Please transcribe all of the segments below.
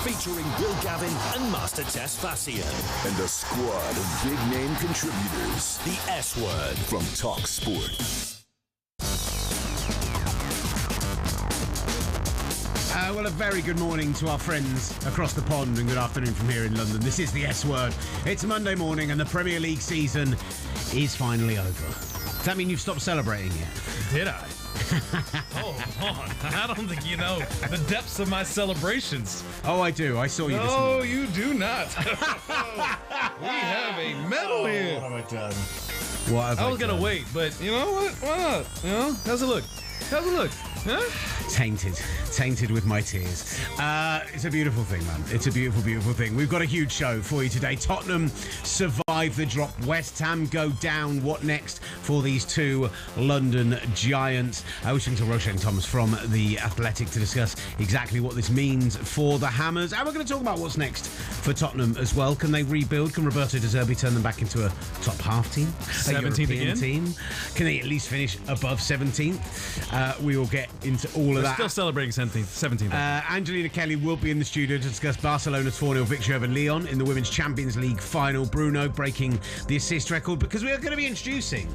featuring Will Gavin and Master Tess Fassian. And a squad of big-name contributors. The S Word from talkSPORT. Well, a very good morning to our friends across the pond and good afternoon from here in London. This is the S Word. It's Monday morning and the Premier League season is finally over. Does that mean you've stopped celebrating yet? Did I? Hold on. I don't think you know the depths of my celebrations. Oh, I do. I saw you this No, morning. you do not. We have a medal here. What have I done? What have I was going to wait, but you know what? Why not? You know, how's it look? How's it look? Huh? Tainted with my tears. It's a beautiful thing, man. It's a beautiful, beautiful thing. We've got a huge show for you today. Tottenham survive the drop. West Ham go down. What next for these two London giants? We're speaking to Roshane Thomas from The Athletic to discuss exactly what this means for the Hammers. And we're going to talk about what's next for Tottenham as well. Can they rebuild? Can Roberto De Zerbi turn them back into a top half team? 17th again? Team? Can they at least finish above 17th? We will get into all of that. Still celebrating 17th. Angelina Kelly will be in the studio to discuss Barcelona's 4-0 victory over Lyon in the Women's Champions League final. Bruno breaking the assist record, because we are going to be introducing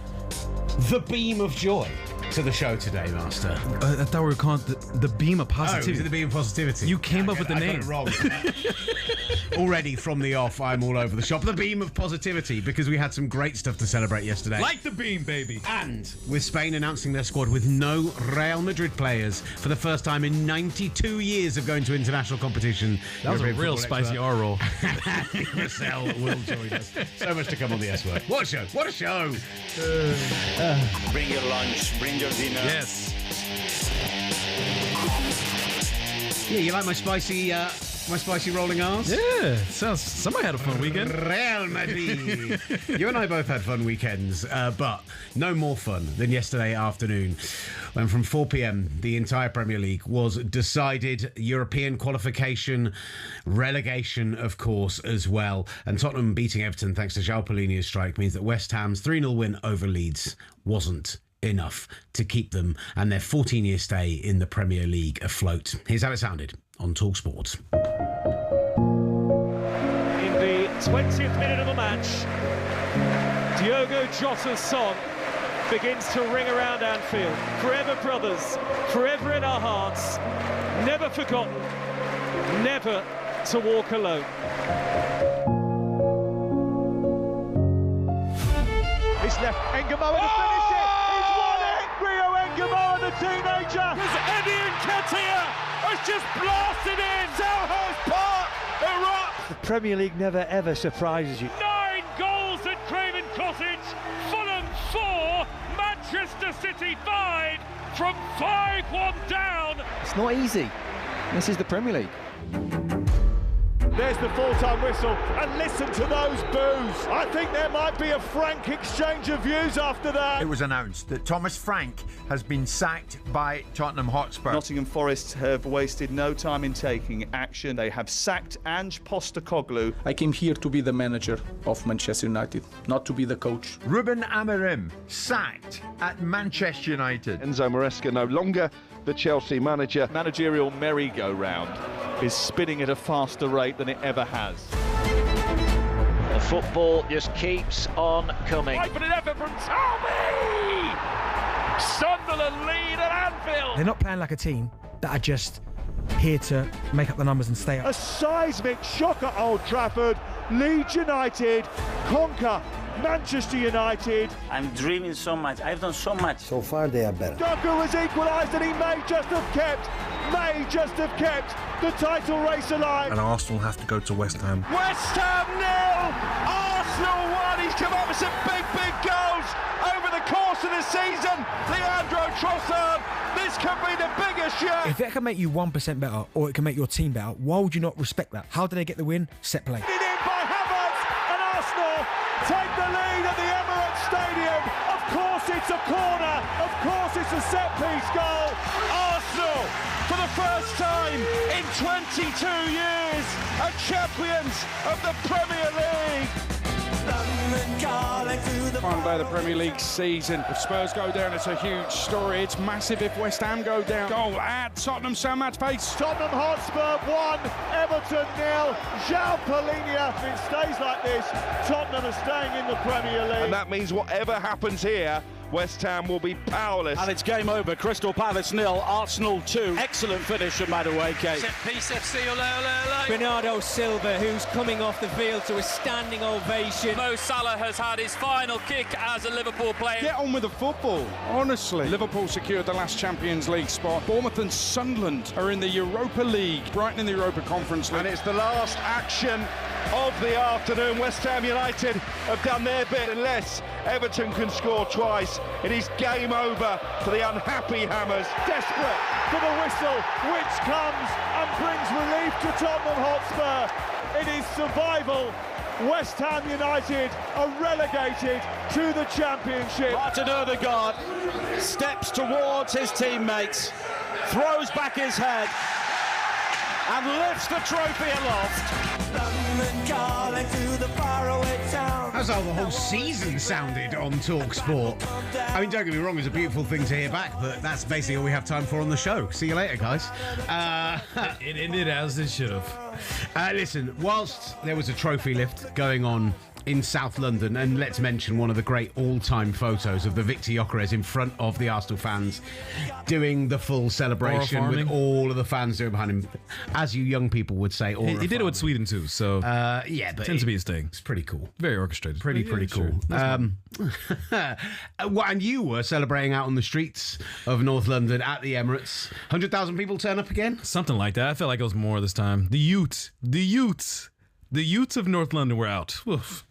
the beam of joy to the show today, Master. I thought we were calling it the beam of positivity. Oh, is it the beam of positivity? You came up with the name. I got it wrong. Already from the off, I'm all over the shop. The beam of positivity, because we had some great stuff to celebrate yesterday. Like the beam, baby. And with Spain announcing their squad with no Real Madrid players for the first time in 92 years of going to international competition. That was a real spicy R-roll. Marcel will join us. So much to come on the S Word. What a show. What a show. Bring your lunch, bring your dinner. Yes. Yeah, you like my spicy rolling R's? Yeah. Sounds. Somebody had a fun weekend. Real Madrid. You and I both had fun weekends, but no more fun than yesterday afternoon, when from 4 p.m. the entire Premier League was decided. European qualification, relegation, of course, as well. And Tottenham beating Everton thanks to João Palhinha's strike means that West Ham's 3-0 win over Leeds wasn't enough to keep them and their 14-year stay in the Premier League afloat. Here's how it sounded on talkSPORT. In the 20th minute of the match, Diogo Jota's song begins to ring around Anfield. Forever brothers, forever in our hearts, never forgotten, never to walk alone. It's left Engamoa to finish it. He's won it. Rio Engamoa, the teenager. There's Eddie Nketiah has just blasted in. Selhurst Park erupts. The Premier League never ever surprises you. 9 goals at Craven Cottage. Fulham 4, Manchester City 5 from 5-1 down. It's not easy. This is the Premier League. There's the full-time whistle, and listen to those boos. I think there might be a frank exchange of views after that. It was announced that Thomas Frank has been sacked by Tottenham Hotspur. Nottingham Forest have wasted no time in taking action. They have sacked Ange Postecoglou. I came here to be the manager of Manchester United, not to be the coach. Ruben Amorim sacked at Manchester United. Enzo Maresca no longer the Chelsea manager. Managerial merry-go-round is spinning at a faster rate than it ever has. The football just keeps on coming. Open an effort from Talby! Sunderland lead at Anfield. They're not playing like a team that are just here to make up the numbers and stay up. A seismic shock at Old Trafford. Leeds United conquer Manchester United. I'm dreaming so much. I've done so much. So far they are better. Doku has equalised and he may just have kept the title race alive. And Arsenal have to go to West Ham. West Ham 0, Arsenal 1. He's come up with some big goals over the course of the season. Leandro Trossard, this could be the biggest year. If it can make you 1% better or it can make your team better, why would you not respect that? How did they get the win? Set play. In by Havertz, and Arsenal take the lead at the Emirates Stadium. Of course it's a corner. Of course it's a set-piece goal. Arsenal, for the first time in 22 years, are champions of the Premier League. Final day of the Premier League season. If Spurs go down, it's a huge story. It's massive if West Ham go down. Goal at Tottenham, sound match pace. Tottenham Hotspur 1, Everton 0. João Palhinha. If it stays like this, Tottenham are staying in the Premier League. And that means whatever happens here, West Ham will be powerless. And it's game over. Crystal Palace 0, Arsenal 2. Excellent finish from Madueke. Set piece FC, Bernardo Silva, who's coming off the field to a standing ovation. Mo Salah has had his final kick as a Liverpool player. Get on with the football, honestly. Liverpool secured the last Champions League spot. Bournemouth and Sunderland are in the Europa League, Brighton in the Europa Conference League. And it's the last action of the afternoon. West Ham United have done their bit. Unless Everton can score twice, it is game over for the unhappy Hammers. Desperate for the whistle, which comes and brings relief to Tottenham Hotspur. It is survival. West Ham United are relegated to the Championship. Martin Odegaard steps towards his teammates, throws back his head and lifts the trophy aloft. That's how the whole season sounded on talkSPORT. I mean, don't get me wrong, it's a beautiful thing to hear back, but that's basically all we have time for on the show. See you later, guys. It ended as it should have. Listen, whilst there was a trophy lift going on in South London, and let's mention one of the great all-time photos of the Victor Gyökeres in front of the Arsenal fans doing the full celebration with all of the fans doing behind him, as you young people would say. He did it with Sweden too, so yeah, but tends to be his thing. It's pretty cool, very orchestrated, pretty cool. Sure. And you were celebrating out on the streets of North London at the Emirates. 100,000 people turn up again, something like that. I felt like it was more this time. The youths of North London were out. Oof.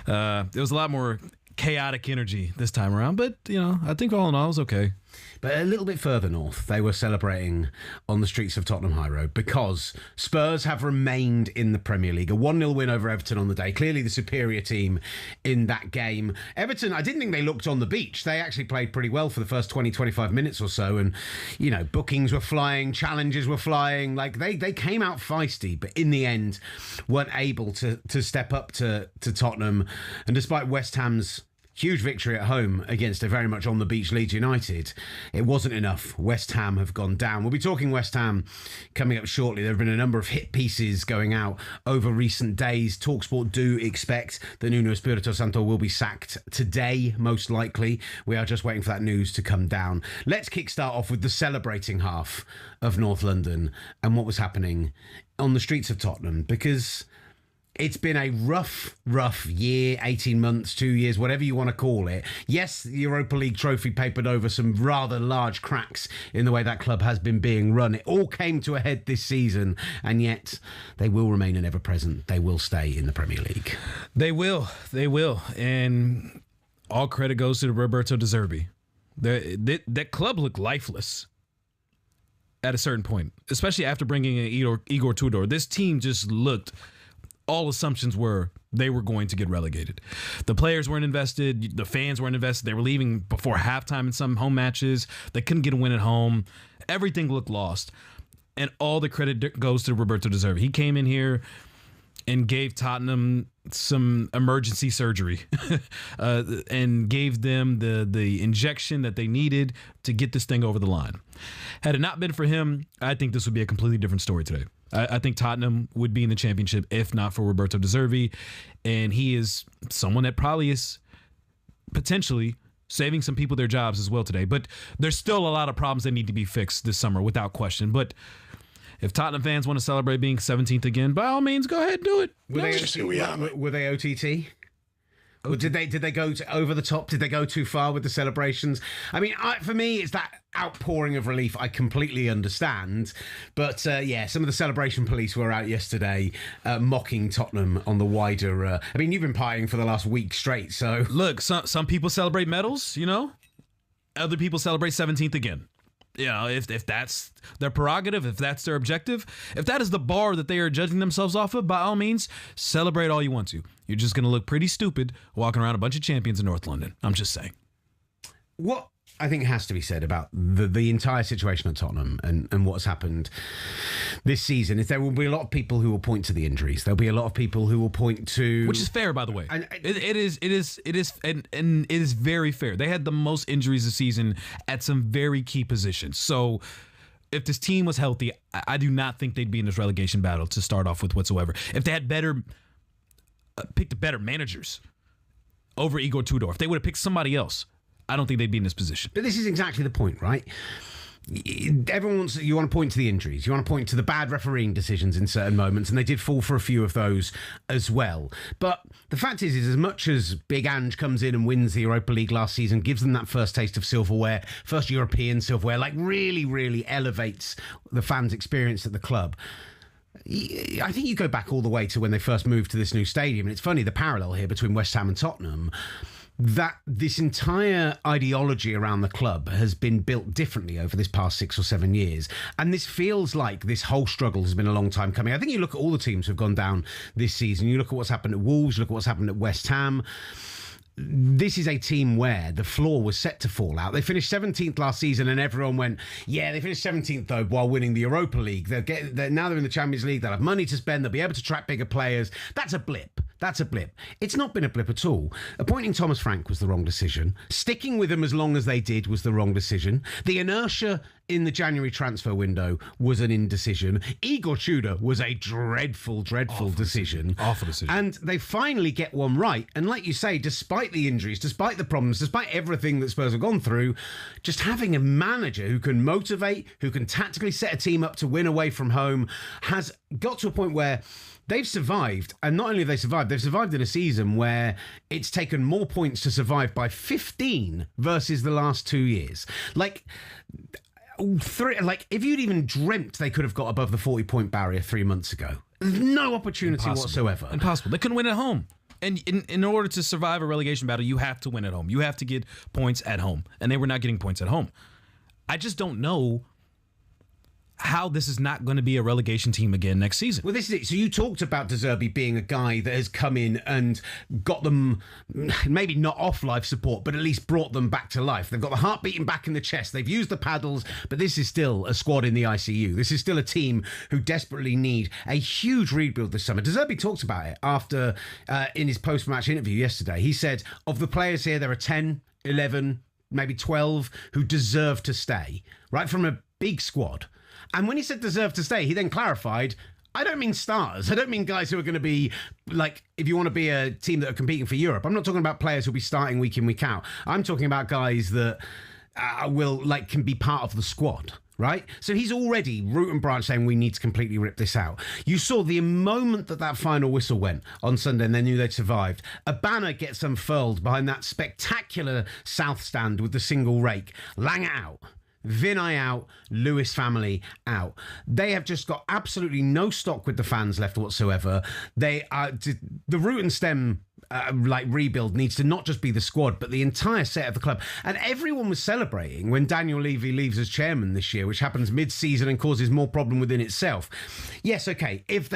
There was a lot more chaotic energy this time around, but, you know, I think all in all it was okay. But a little bit further north, they were celebrating on the streets of Tottenham High Road because Spurs have remained in the Premier League. A 1-0 win over Everton on the day. Clearly the superior team in that game. Everton, I didn't think they looked on the beach. They actually played pretty well for the first 20, 25 minutes or so. And, you know, bookings were flying, challenges were flying. Like, they came out feisty, but in the end weren't able to step up to Tottenham. And despite West Ham's huge victory at home against a very much on-the-beach Leeds United, it wasn't enough. West Ham have gone down. We'll be talking West Ham coming up shortly. There have been a number of hit pieces going out over recent days. talkSPORT do expect that Nuno Espirito Santo will be sacked today, most likely. We are just waiting for that news to come down. Let's kickstart off with the celebrating half of North London and what was happening on the streets of Tottenham, because it's been a rough year, 18 months, 2 years, whatever you want to call it. Yes, the Europa League trophy papered over some rather large cracks in the way that club has been being run. It all came to a head this season, and yet they will remain an ever-present. They will stay in the Premier League. They will. And all credit goes to Roberto De Zerbi. That club looked lifeless at a certain point, especially after bringing in Igor Tudor. This team just looked... all assumptions were they were going to get relegated. The players weren't invested. The fans weren't invested. They were leaving before halftime in some home matches. They couldn't get a win at home. Everything looked lost. And all the credit goes to Roberto De Zerbi. He came in here and gave Tottenham some emergency surgery and gave them the injection that they needed to get this thing over the line. Had it not been for him, I think this would be a completely different story today. I think Tottenham would be in the championship if not for Roberto De Zerbi, and he is someone that probably is potentially saving some people their jobs as well today. But there's still a lot of problems that need to be fixed this summer, without question. But if Tottenham fans want to celebrate being 17th again, by all means, go ahead and do it. Were they OTT? Or did they go over the top? Did they go too far with the celebrations? I mean, for me, it's that outpouring of relief I completely understand. But, yeah, some of the celebration police were out yesterday mocking Tottenham on the wider... I mean, you've been partying for the last week straight, so... Look, some people celebrate medals, you know? Other people celebrate 17th again. You know, if that's their prerogative, if that's their objective, if that is the bar that they are judging themselves off of, by all means, celebrate all you want to. You're just going to look pretty stupid walking around a bunch of champions in North London. I'm just saying. what I think has to be said about the entire situation at Tottenham and what's happened this season is there will be a lot of people who will point to the injuries. There'll be a lot of people who will point to, which is fair, by the way. It is very fair. They had the most injuries this season at some very key positions. So if this team was healthy, I do not think they'd be in this relegation battle to start off with whatsoever. If they had picked better managers over Igor Tudor, if they would have picked somebody else, I don't think they'd be in this position. But this is exactly the point, right? Everyone you want to point to the injuries. You want to point to the bad refereeing decisions in certain moments, and they did fall for a few of those as well. But the fact is as much as Big Ange comes in and wins the Europa League last season, gives them that first taste of silverware, first European silverware, like really, really elevates the fans' experience at the club. I think you go back all the way to when they first moved to this new stadium, and it's funny, the parallel here between West Ham and Tottenham, that this entire ideology around the club has been built differently over this past 6 or 7 years. And this feels like this whole struggle has been a long time coming. I think you look at all the teams who've gone down this season. You look at what's happened at Wolves, you look at what's happened at West Ham. This is a team where the floor was set to fall out. They finished 17th last season and everyone went, yeah, they finished 17th though while winning the Europa League. Now they're in the Champions League. They'll have money to spend. They'll be able to attract bigger players. That's a blip. That's a blip. It's not been a blip at all. Appointing Thomas Frank was the wrong decision. Sticking with him as long as they did was the wrong decision. The inertia in the January transfer window was an indecision. Igor Tudor was a dreadful decision. Awful decision. And they finally get one right. And like you say, despite the injuries, despite the problems, despite everything that Spurs have gone through, just having a manager who can motivate, who can tactically set a team up to win away from home, has got to a point where they've survived. And not only have they survived, they've survived in a season where it's taken more points to survive by 15 versus the last 2 years. If you'd even dreamt they could have got above the 40-point barrier 3 months ago, there's no opportunity whatsoever. Impossible. They couldn't win at home. And in order to survive a relegation battle, you have to win at home. You have to get points at home. And they were not getting points at home. I just don't know how this is not going to be a relegation team again next season. Well, this is it. So you talked about De Zerbi being a guy that has come in and got them, maybe not off life support, but at least brought them back to life. They've got the heart beating back in the chest. They've used the paddles, but this is still a squad in the ICU. This is still a team who desperately need a huge rebuild this summer. De Zerbi talked about it after, in his post-match interview yesterday. He said, of the players here, there are 10, 11, maybe 12 who deserve to stay, right, from a big squad. And when he said deserve to stay, he then clarified, I don't mean stars. I don't mean guys who are going to be, like, if you want to be a team that are competing for Europe. I'm not talking about players who'll be starting week in, week out. I'm talking about guys that can be part of the squad, right? So he's already root and branch saying we need to completely rip this out. You saw the moment that final whistle went on Sunday and they knew they'd survived. A banner gets unfurled behind that spectacular south stand with the single rake. Lang out. Vinay out, Lewis family out. They have just got absolutely no stock with the fans left whatsoever. They are the root and stem rebuild needs to not just be the squad, but the entire set of the club. And everyone was celebrating when Daniel Levy leaves as chairman this year, which happens mid-season and causes more problem within itself. Yes, okay, if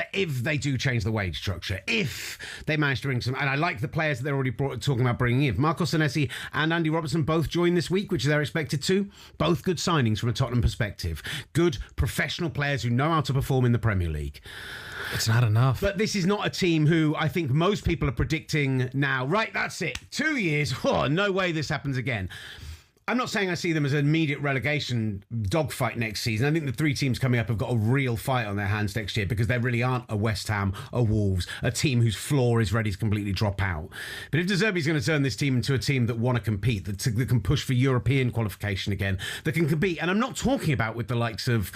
they do change the wage structure, if they manage to bring some, and I like the players that they're already talking about bringing in. Marco Senesi and Andy Robertson both joined this week, which they're expected to. Both good signings from a Tottenham perspective. Good professional players who know how to perform in the Premier League. It's not enough. But this is not a team who I think most people are predicting now, right, that's it. 2 years, no way this happens again. I'm not saying I see them as an immediate relegation dogfight next season. I think the three teams coming up have got a real fight on their hands next year because there really aren't a West Ham, a Wolves, a team whose floor is ready to completely drop out. But if De Zerbi's going to turn this team into a team that want to compete, that can push for European qualification again, that can compete, and I'm not talking about with the likes of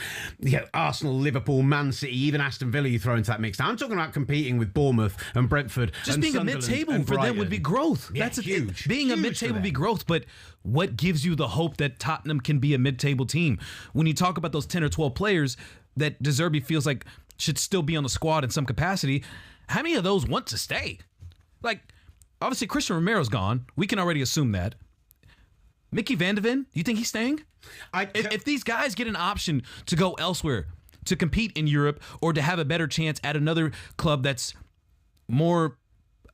Arsenal, Liverpool, Man City, even Aston Villa you throw into that mix. Now, I'm talking about competing with Bournemouth and Brentford. Just being a mid-table for them would be growth. Yeah, that's huge. Being a mid-table would be growth, but what gives you the hope that Tottenham can be a mid-table team? When you talk about those 10 or 12 players that De Zerbi feels like should still be on the squad in some capacity, how many of those want to stay? Like, obviously, Christian Romero's gone. We can already assume that. Mickey Van de Ven, do you think he's staying? If these guys get an option to go elsewhere, to compete in Europe, or to have a better chance at another club that's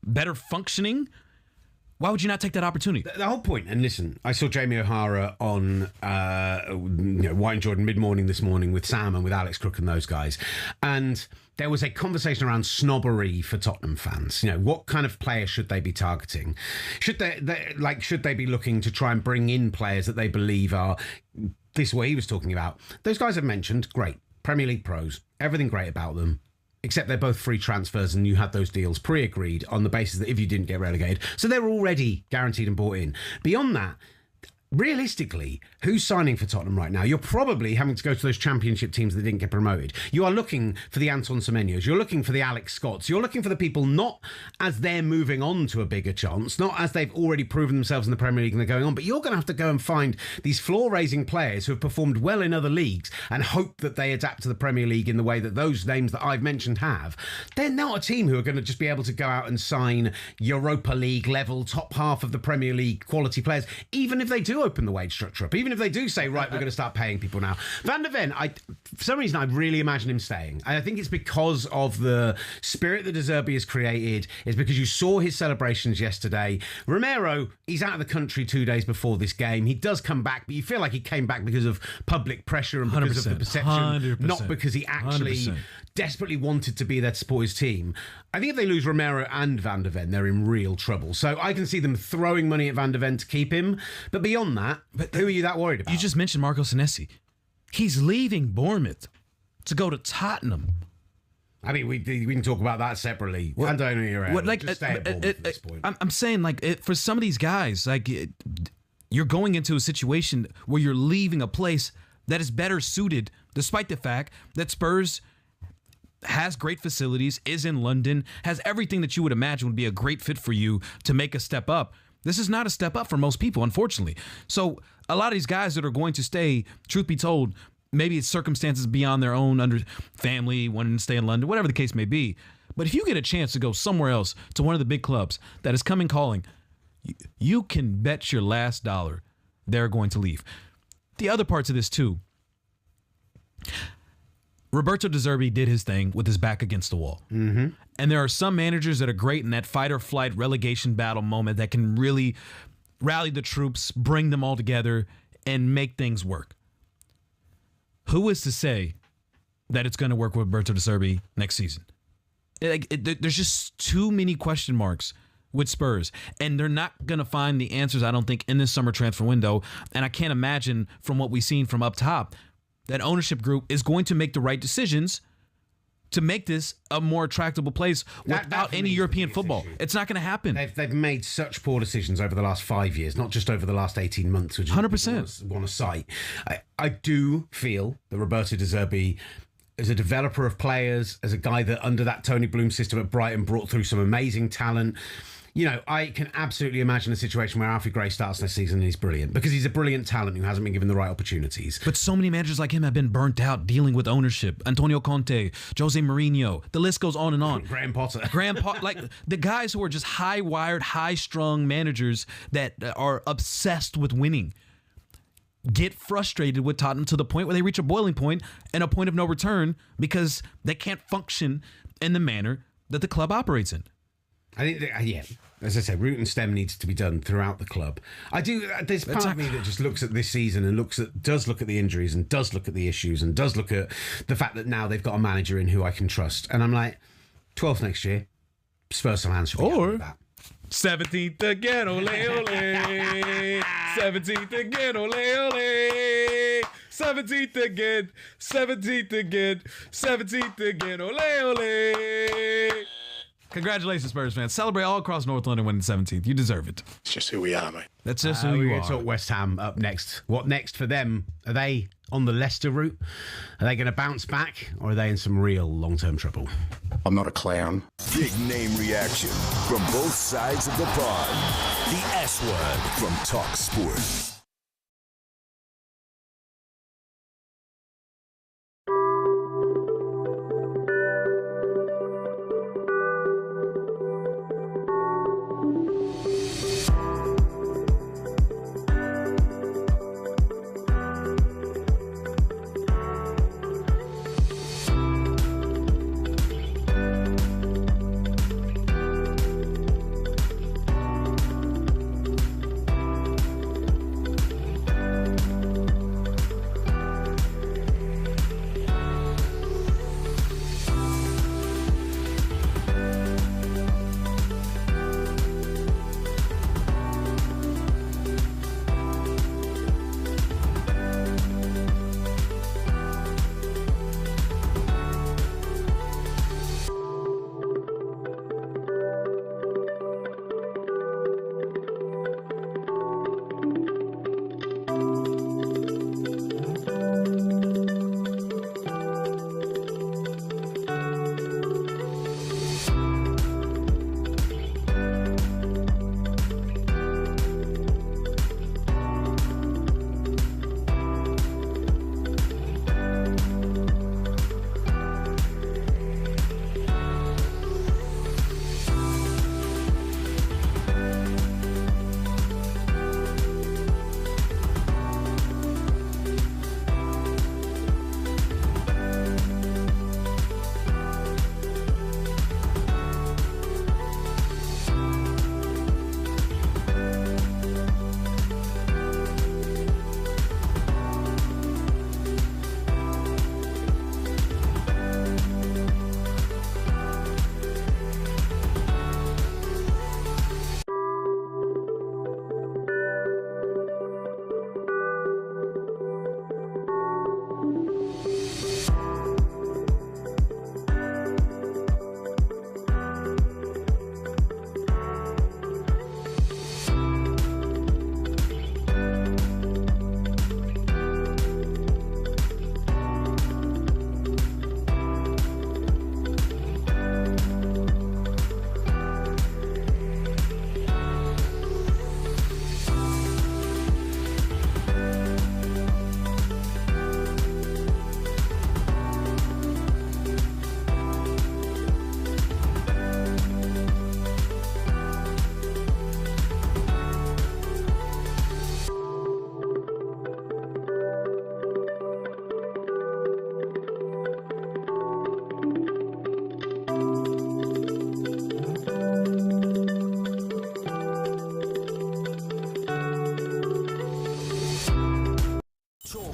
better functioning, Why would you not take that opportunity? The whole point, and listen, I saw Jamie O'Hara on White and Jordan mid-morning this morning with Sam and with Alex Crook and those guys, and there was a conversation around snobbery for Tottenham fans. What kind of player should they be targeting? Should they be looking to try and bring in players that they believe are this way he was talking about? Those guys I've mentioned, great. Premier League pros, everything great about them. Except they're both free transfers and you had those deals pre-agreed on the basis that if you didn't get relegated. So they were already guaranteed and bought in. Beyond that, realistically, who's signing for Tottenham right now? You're probably having to go to those championship teams that didn't get promoted. You are looking for the Anton Semenyos. You're looking for the Alex Scotts. You're looking for the people not as they're moving on to a bigger chance, not as they've already proven themselves in the Premier League and they're going on, but you're going to have to go and find these floor-raising players who have performed well in other leagues and hope that they adapt to the Premier League in the way that those names that I've mentioned have. They're not a team who are going to just be able to go out and sign Europa League level, top half of the Premier League quality players, even if they do open the wage structure up, even if they do say, right, we're going to start paying people now. Van der Ven, for some reason, I really imagine him staying. And I think it's because of the spirit that De Zerbi has created. It's because you saw his celebrations yesterday. Romero, he's out of the country 2 days before this game. He does come back, but you feel like he came back because of public pressure and because of the perception, 100%. not because he actually 100%. desperately wanted to be there to support his team. I think if they lose Romero and Van der Ven, they're in real trouble. So I can see them throwing money at Van der Ven to keep him. But beyond that, who are you that worried about? You just mentioned Marco Senesi. He's leaving Bournemouth to go to Tottenham. I mean, we can talk about that separately. Just stay at Bournemouth at this point. I'm saying, for some of these guys, you're going into a situation where you're leaving a place that is better suited, despite the fact that Spurs has great facilities, is in London, has everything that you would imagine would be a great fit for you to make a step up. This is not a step up for most people, unfortunately. So a lot of these guys that are going to stay, truth be told, maybe it's circumstances beyond their own, under family, wanting to stay in London, whatever the case may be. But if you get a chance to go somewhere else to one of the big clubs that is coming calling, you can bet your last dollar they're going to leave. The other parts of this too. Roberto De Zerbi did his thing with his back against the wall. Mm-hmm. And there are some managers that are great in that fight or flight relegation battle moment that can really rally the troops, bring them all together, and make things work. Who is to say that it's going to work with Roberto De Zerbi next season? There's just too many question marks with Spurs, and they're not going to find the answers, I don't think, in this summer transfer window. And I can't imagine from what we've seen from up top that ownership group is going to make the right decisions to make this a more attractable place without any European football. It's not going to happen. They've made such poor decisions over the last 5 years, not just over the last 18 months, which 100% want to cite. I do feel that Roberto De Zerbi, as a developer of players, as a guy that under that Tony Bloom system at Brighton brought through some amazing talent. I can absolutely imagine a situation where Alfie Gray starts next season and he's brilliant because he's a brilliant talent who hasn't been given the right opportunities. But so many managers like him have been burnt out dealing with ownership. Antonio Conte, Jose Mourinho, the list goes on and on. Graham Potter. Like the guys who are just high-wired, high-strung managers that are obsessed with winning get frustrated with Tottenham to the point where they reach a boiling point and a point of no return because they can't function in the manner that the club operates in. I think, as I said, root and stem needs to be done throughout the club. There's part of me that just looks at this season and does look at the injuries and does look at the issues and does look at the fact that now they've got a manager in who I can trust. And I'm like, 12th next year, Spurs fans should be happy with that. 17th again, ole, ole. 17th again, ole, ole. 17th again, 17th again, 17th again, ole, ole. Congratulations, Spurs fans. Celebrate all across North London winning 17th. You deserve it. It's just who we are, mate. That's just who we're you going are. to talk West Ham up next. What next for them? Are they on the Leicester route? Are they going to bounce back, or are they in some real long-term trouble? I'm not a clown. Big name reaction from both sides of the pond. The S Word from talkSPORT.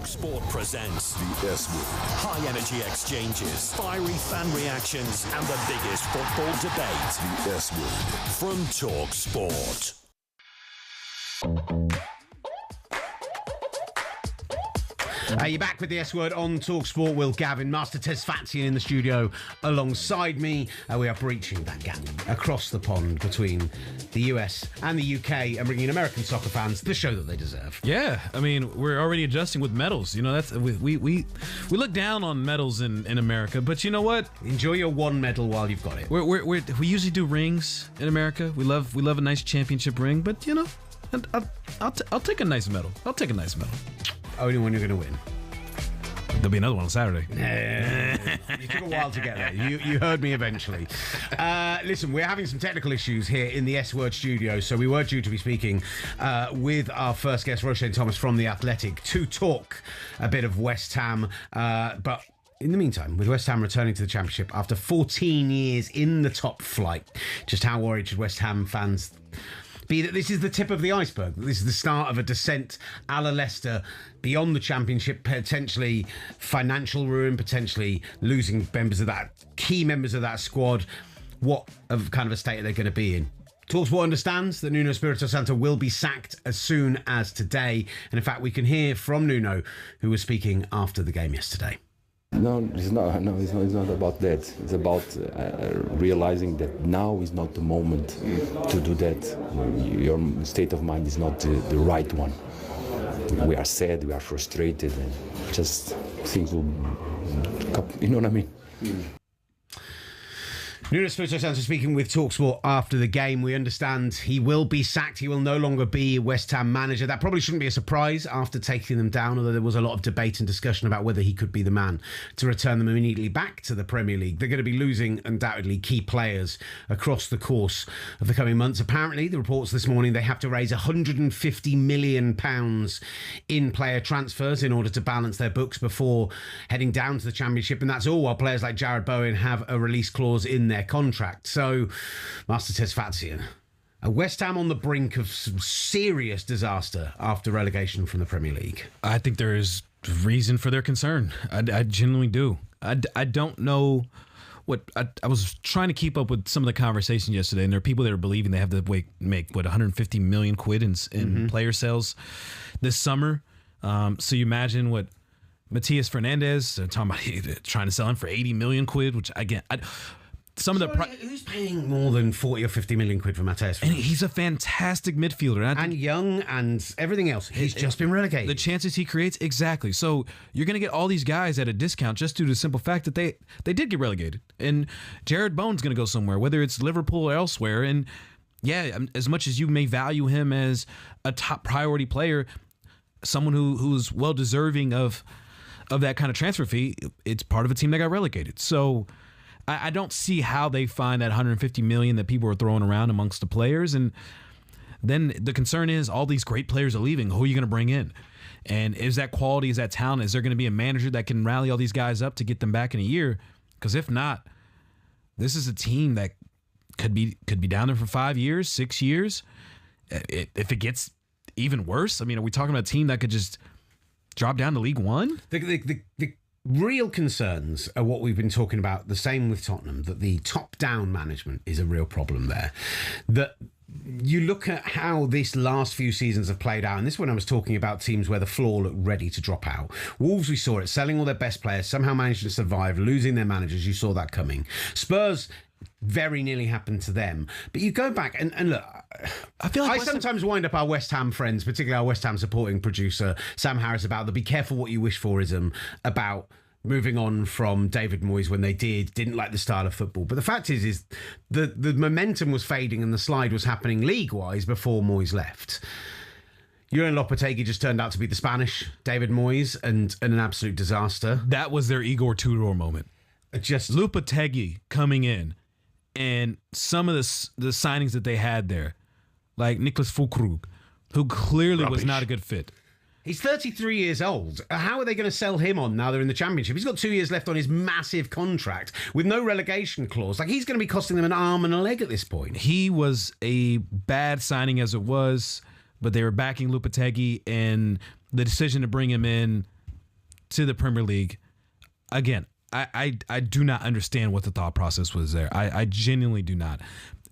talkSPORT presents The S Word. high energy exchanges, fiery fan reactions, and the biggest football debate. The S Word. From talkSPORT. You're back with the S Word on talkSPORT. Will Gavin, Master Tesfatsion in the studio alongside me. We are breaching that gap across the pond between the US and the UK and bringing American soccer fans the show that they deserve. Yeah, I mean, we're already adjusting with medals. You know, that's we look down on medals in America, but you know what? Enjoy your one medal while you've got it. We usually do rings in America. We love a nice championship ring, but you know, I'll take a nice medal. I'll take a nice medal. Only when you're going to win. There'll be another one on Saturday. You took a while to get there. You heard me eventually. Listen, we're having some technical issues here in the S Word studio, so we were due to be speaking with our first guest, Roshane Thomas from The Athletic, to talk a bit of West Ham, but in the meantime, with West Ham returning to the Championship after 14 years in the top flight, just how worried should West Ham fans be that this is the tip of the iceberg? This is the start of a descent a la Leicester beyond the Championship, potentially financial ruin, potentially losing key members of that squad. What kind of a state are they going to be in? talkSPORT understands that Nuno Espirito Santo will be sacked as soon as today. And in fact, we can hear from Nuno, who was speaking after the game yesterday. No, it's not about that. It's about realizing that now is not the moment to do that. Your state of mind is not the right one. We are sad, we are frustrated, and just things will, you know what I mean? Nuno Espirito Santo speaking with talkSPORT after the game. We understand he will be sacked. He will no longer be West Ham manager. That probably shouldn't be a surprise after taking them down, although there was a lot of debate and discussion about whether he could be the man to return them immediately back to the Premier League. They're going to be losing, undoubtedly, key players across the course of the coming months. Apparently, the reports this morning, they have to raise £150 million in player transfers in order to balance their books before heading down to the Championship. And that's all while players like Jared Bowen have a release clause in their contract. So, Master Tesfatsion, a West Ham on the brink of some serious disaster after relegation from the Premier League. I think there is reason for their concern. I genuinely do. I don't know what I was trying to keep up with some of the conversation yesterday, and there are people that are believing they have to make 150 million quid in player sales this summer. So you imagine what Matias Fernandez, they're talking about trying to sell him for 80 million quid, which again, who's paying more than 40 or 50 million quid for Matias? And he's a fantastic midfielder. And young and everything else. He's just been relegated. The chances he creates, exactly. So you're going to get all these guys at a discount just due to the simple fact that they did get relegated. And Jared Bowen's going to go somewhere, whether it's Liverpool or elsewhere. And yeah, as much as you may value him as a top priority player, someone who's well deserving of that kind of transfer fee, it's part of a team that got relegated. So I don't see how they find that 150 million that people are throwing around amongst the players. And then the concern is all these great players are leaving. Who are you going to bring in? And is that quality, is that talent? Is there going to be a manager that can rally all these guys up to get them back in a year? Because if not, this is a team that could be down there for 5 years, 6 years. If it gets even worse, I mean, are we talking about a team that could just drop down to League One? The real concerns are what we've been talking about, the same with Tottenham, that the top-down management is a real problem there. That you look at how this last few seasons have played out, and this is when I was talking about teams where the floor looked ready to drop out. Wolves, we saw it, selling all their best players, somehow managed to survive, losing their managers, you saw that coming. Spurs very nearly happened to them. But you go back and look, I feel like I sometimes wind up our West Ham friends, particularly our West Ham supporting producer, Sam Harris, about the be careful what you wish for-ism about moving on from David Moyes when they didn't like the style of football. But the fact is the momentum was fading and the slide was happening league-wise before Moyes left. Julen Lopetegui just turned out to be the Spanish David Moyes and an absolute disaster. That was their Igor Tudor moment. Just Lopetegui coming in, and some of the signings that they had there, like Niklas Füllkrug, who clearly was not a good fit. He's 33 years old. How are they going to sell him on now they're in the Championship? He's got 2 years left on his massive contract with no relegation clause. Like, he's going to be costing them an arm and a leg at this point. He was a bad signing as it was, but they were backing Lopetegui, and the decision to bring him in to the Premier League, again, I do not understand what the thought process was there. I genuinely do not.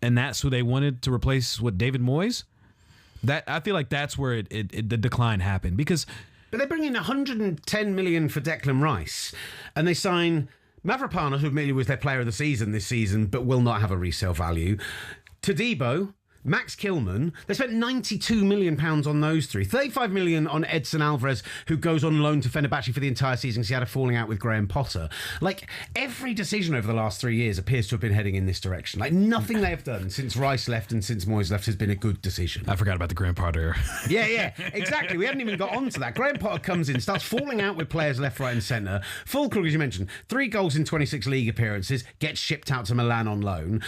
And that's who they wanted to replace with David Moyes. That I feel like that's where the decline happened, because. But they bring in 110 million for Declan Rice, and they sign Mavropanos, who admittedly was their player of the season this season, but will not have a resale value. Todibo, Max Kilman. They spent £92 million on those three. 35 million on Edson Alvarez, who goes on loan to Fenerbahce for the entire season because he had a falling out with Graham Potter. Like, every decision over the last 3 years appears to have been heading in this direction. Like, nothing they have done since Rice left and since Moyes left has been a good decision. I forgot about the Graham Potter. Yeah, exactly. We hadn't even got onto that. Graham Potter comes in, starts falling out with players left, right and centre. Fulkrug, as you mentioned, 3 goals in 26 league appearances, gets shipped out to Milan on loan.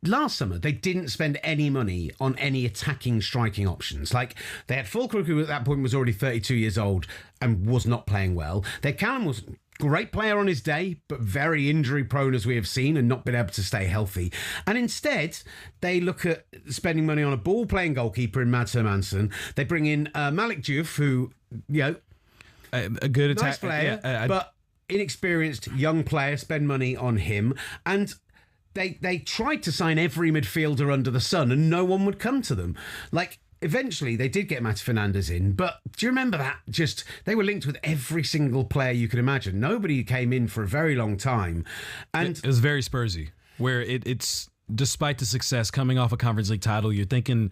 Last summer, they didn't spend any money on any attacking, striking options. Like, they had Fulkrug, who at that point was already 32 years old and was not playing well. Their Callum was a great player on his day, but very injury prone, as we have seen, and not been able to stay healthy. And instead, they look at spending money on a ball-playing goalkeeper in Mads Hermansen. They bring in Malik Diouf, who, a good attack, nice player, but inexperienced young player. Spend money on him. And They tried to sign every midfielder under the sun and no one would come to them. Like, eventually they did get Matt Fernandes in, but do you remember that? Just, they were linked with every single player you could imagine. Nobody came in for a very long time. And it was very Spursy, where it's, despite the success coming off a Conference League title, you're thinking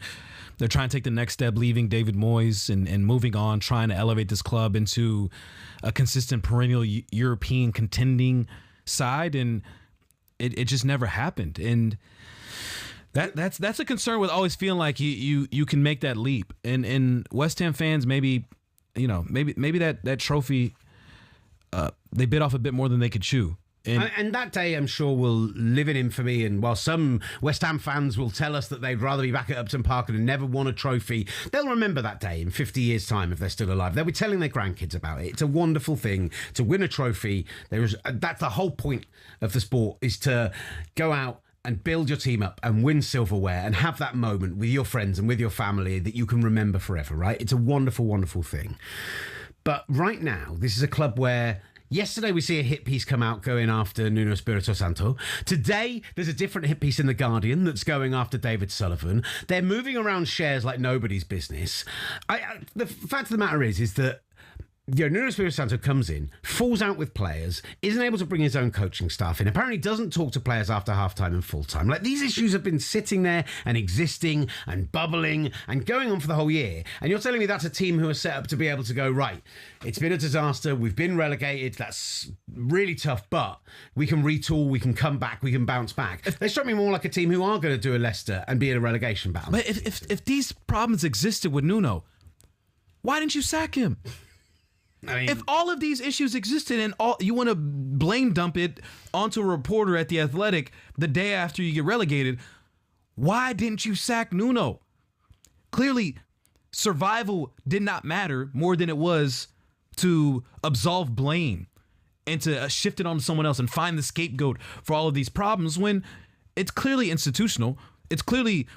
they're trying to take the next step, leaving David Moyes and moving on, trying to elevate this club into a consistent perennial European contending side, and it just never happened. And that's a concern with always feeling like you can make that leap. And West Ham fans, maybe that trophy they bit off a bit more than they could chew. And that day, I'm sure, will live in infamy. And while some West Ham fans will tell us that they'd rather be back at Upton Park and never won a trophy, they'll remember that day in 50 years' time if they're still alive. They'll be telling their grandkids about it. It's a wonderful thing to win a trophy. That's the whole point of the sport, is to go out and build your team up and win silverware and have that moment with your friends and with your family that you can remember forever, right? It's a wonderful, wonderful thing. But right now, this is a club where... Yesterday, we see a hit piece come out going after Nuno Espirito Santo. Today, there's a different hit piece in The Guardian that's going after David Sullivan. They're moving around shares like nobody's business. The fact of the matter is that Nuno Espirito Santo comes in, falls out with players, isn't able to bring his own coaching staff in, apparently doesn't talk to players after half-time and full-time. Like, these issues have been sitting there and existing and bubbling and going on for the whole year. And you're telling me that's a team who are set up to be able to go, right, it's been a disaster, we've been relegated, that's really tough, but we can retool, we can come back, we can bounce back. They struck me more like a team who are going to do a Leicester and be in a relegation battle. But if these problems existed with Nuno, why didn't you sack him? I mean, if all of these issues existed and you want to blame dump it onto a reporter at The Athletic the day after you get relegated, why didn't you sack Nuno? Clearly, survival did not matter more than it was to absolve blame and to shift it on someone else and find the scapegoat for all of these problems, when it's clearly institutional. It's clearly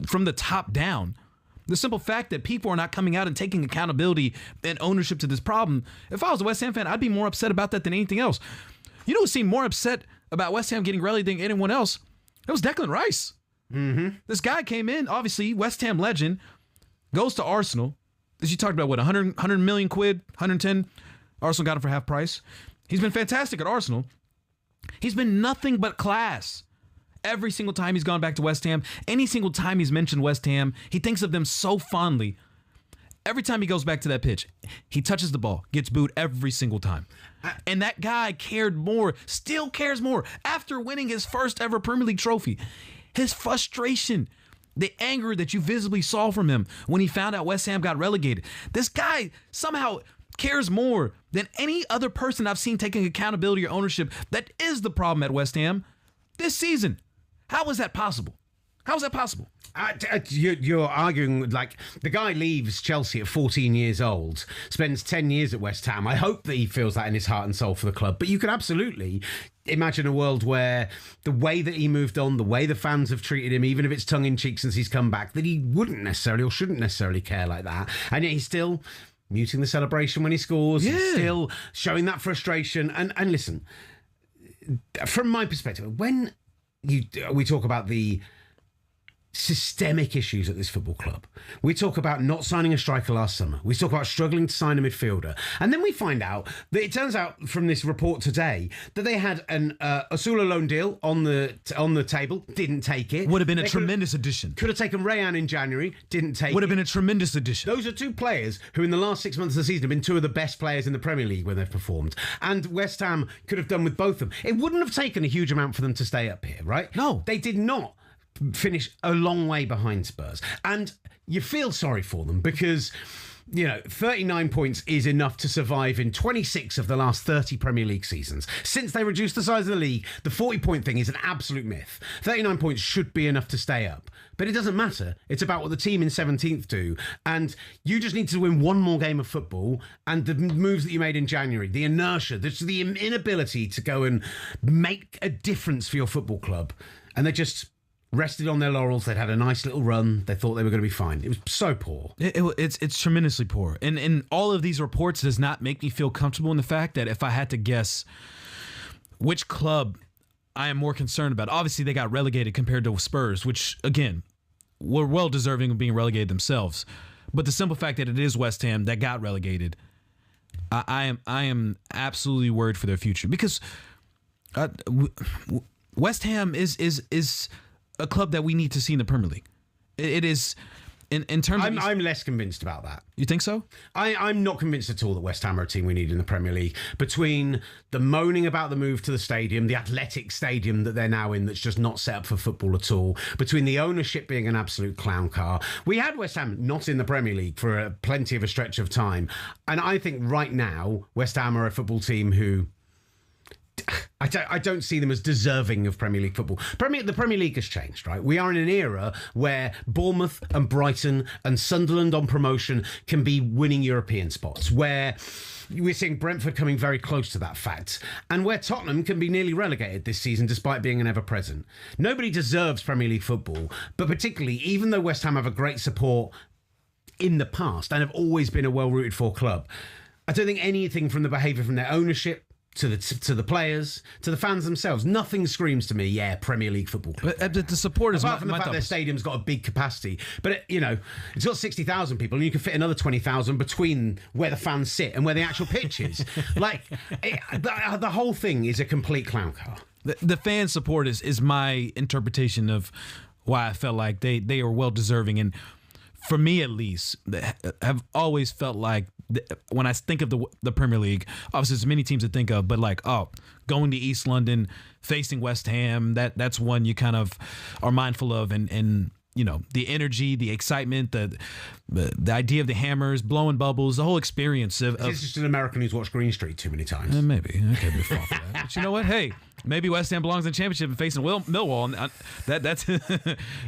from the top down. The simple fact that people are not coming out and taking accountability and ownership to this problem. If I was a West Ham fan, I'd be more upset about that than anything else. You know who seemed more upset about West Ham getting relegated than anyone else? It was Declan Rice. Mm-hmm. This guy came in, obviously, West Ham legend, goes to Arsenal. As you talked about, what, 100 million quid, 110? Arsenal got him for half price. He's been fantastic at Arsenal. He's been nothing but class. Every single time he's gone back to West Ham, any single time he's mentioned West Ham, he thinks of them so fondly. Every time he goes back to that pitch, he touches the ball, gets booed every single time. And that guy cared more, still cares more, after winning his first ever Premier League trophy. His frustration, the anger that you visibly saw from him when he found out West Ham got relegated. This guy somehow cares more than any other person I've seen taking accountability or ownership. That is the problem at West Ham this season. How is that possible? How is that possible? You're arguing, like, the guy leaves Chelsea at 14 years old, spends 10 years at West Ham. I hope that he feels that in his heart and soul for the club. But you could absolutely imagine a world where the way that he moved on, the way the fans have treated him, even if it's tongue-in-cheek since he's come back, that he wouldn't necessarily or shouldn't necessarily care like that. And yet he still muting the celebration when he scores, still showing that frustration. And listen, from my perspective, when we talk about the systemic issues at this football club, we talk about not signing a striker last summer, we talk about struggling to sign a midfielder, and then we find out that it turns out from this report today that they had an Osula loan deal on the table, didn't take it. Would have been a tremendous addition. Could have taken Rayan in January, didn't take it. Would have been a tremendous addition. Those are two players who in the last 6 months of the season have been two of the best players in the Premier League when they've performed, and West Ham could have done with both of them. It wouldn't have taken a huge amount for them to stay up here, right? No. They did not finish a long way behind Spurs, and you feel sorry for them because 39 points is enough to survive in 26 of the last 30 Premier League seasons. Since they reduced the size of the league, the 40-point thing is an absolute myth. 39 points should be enough to stay up, but it doesn't matter. It's about what the team in 17th do, and you just need to win one more game of football, and the moves that you made in January, the inertia, the inability to go and make a difference for your football club, and they just rested on their laurels. They'd had a nice little run. They thought they were going to be fine. It was so poor. It's tremendously poor. And all of these reports does not make me feel comfortable in the fact that if I had to guess which club I am more concerned about, obviously they got relegated compared to Spurs, which, again, were well deserving of being relegated themselves. But the simple fact that it is West Ham that got relegated, I am absolutely worried for their future, because West Ham is a club that we need to see in the Premier League. It is, in terms of... I'm less convinced about that. You think so? I'm not convinced at all that West Ham are a team we need in the Premier League. Between the moaning about the move to the stadium, the athletic stadium that they're now in that's just not set up for football at all, between the ownership being an absolute clown car. We had West Ham not in the Premier League for plenty of a stretch of time. And I think right now, West Ham are a football team who... I don't see them as deserving of Premier League football. The Premier League has changed, right? We are in an era where Bournemouth and Brighton and Sunderland on promotion can be winning European spots, where we're seeing Brentford coming very close to that fact, and where Tottenham can be nearly relegated this season despite being an ever-present. Nobody deserves Premier League football, but particularly, even though West Ham have a great support in the past and have always been a well-rooted for club, I don't think anything from the behaviour from their ownership to the players, to the fans themselves, nothing screams to me, Premier League football club. But the supporters... Apart from the fact their stadium's got a big capacity. But, it's got 60,000 people, and you can fit another 20,000 between where the fans sit and where the actual pitch is. The whole thing is a complete clown car. The fan support is my interpretation of why I felt like they are well-deserving. And for me, at least, have always felt like when I think of the Premier League, obviously there's many teams to think of, but going to East London, facing West Ham, that's one you kind of are mindful of, and the energy, the excitement, the idea of the hammers, blowing bubbles, the whole experience of... It's just an American who's watched Green Street too many times. Maybe. Okay, be far for that. But you know what? Hey, maybe West Ham belongs in the championship and facing Millwall. And that's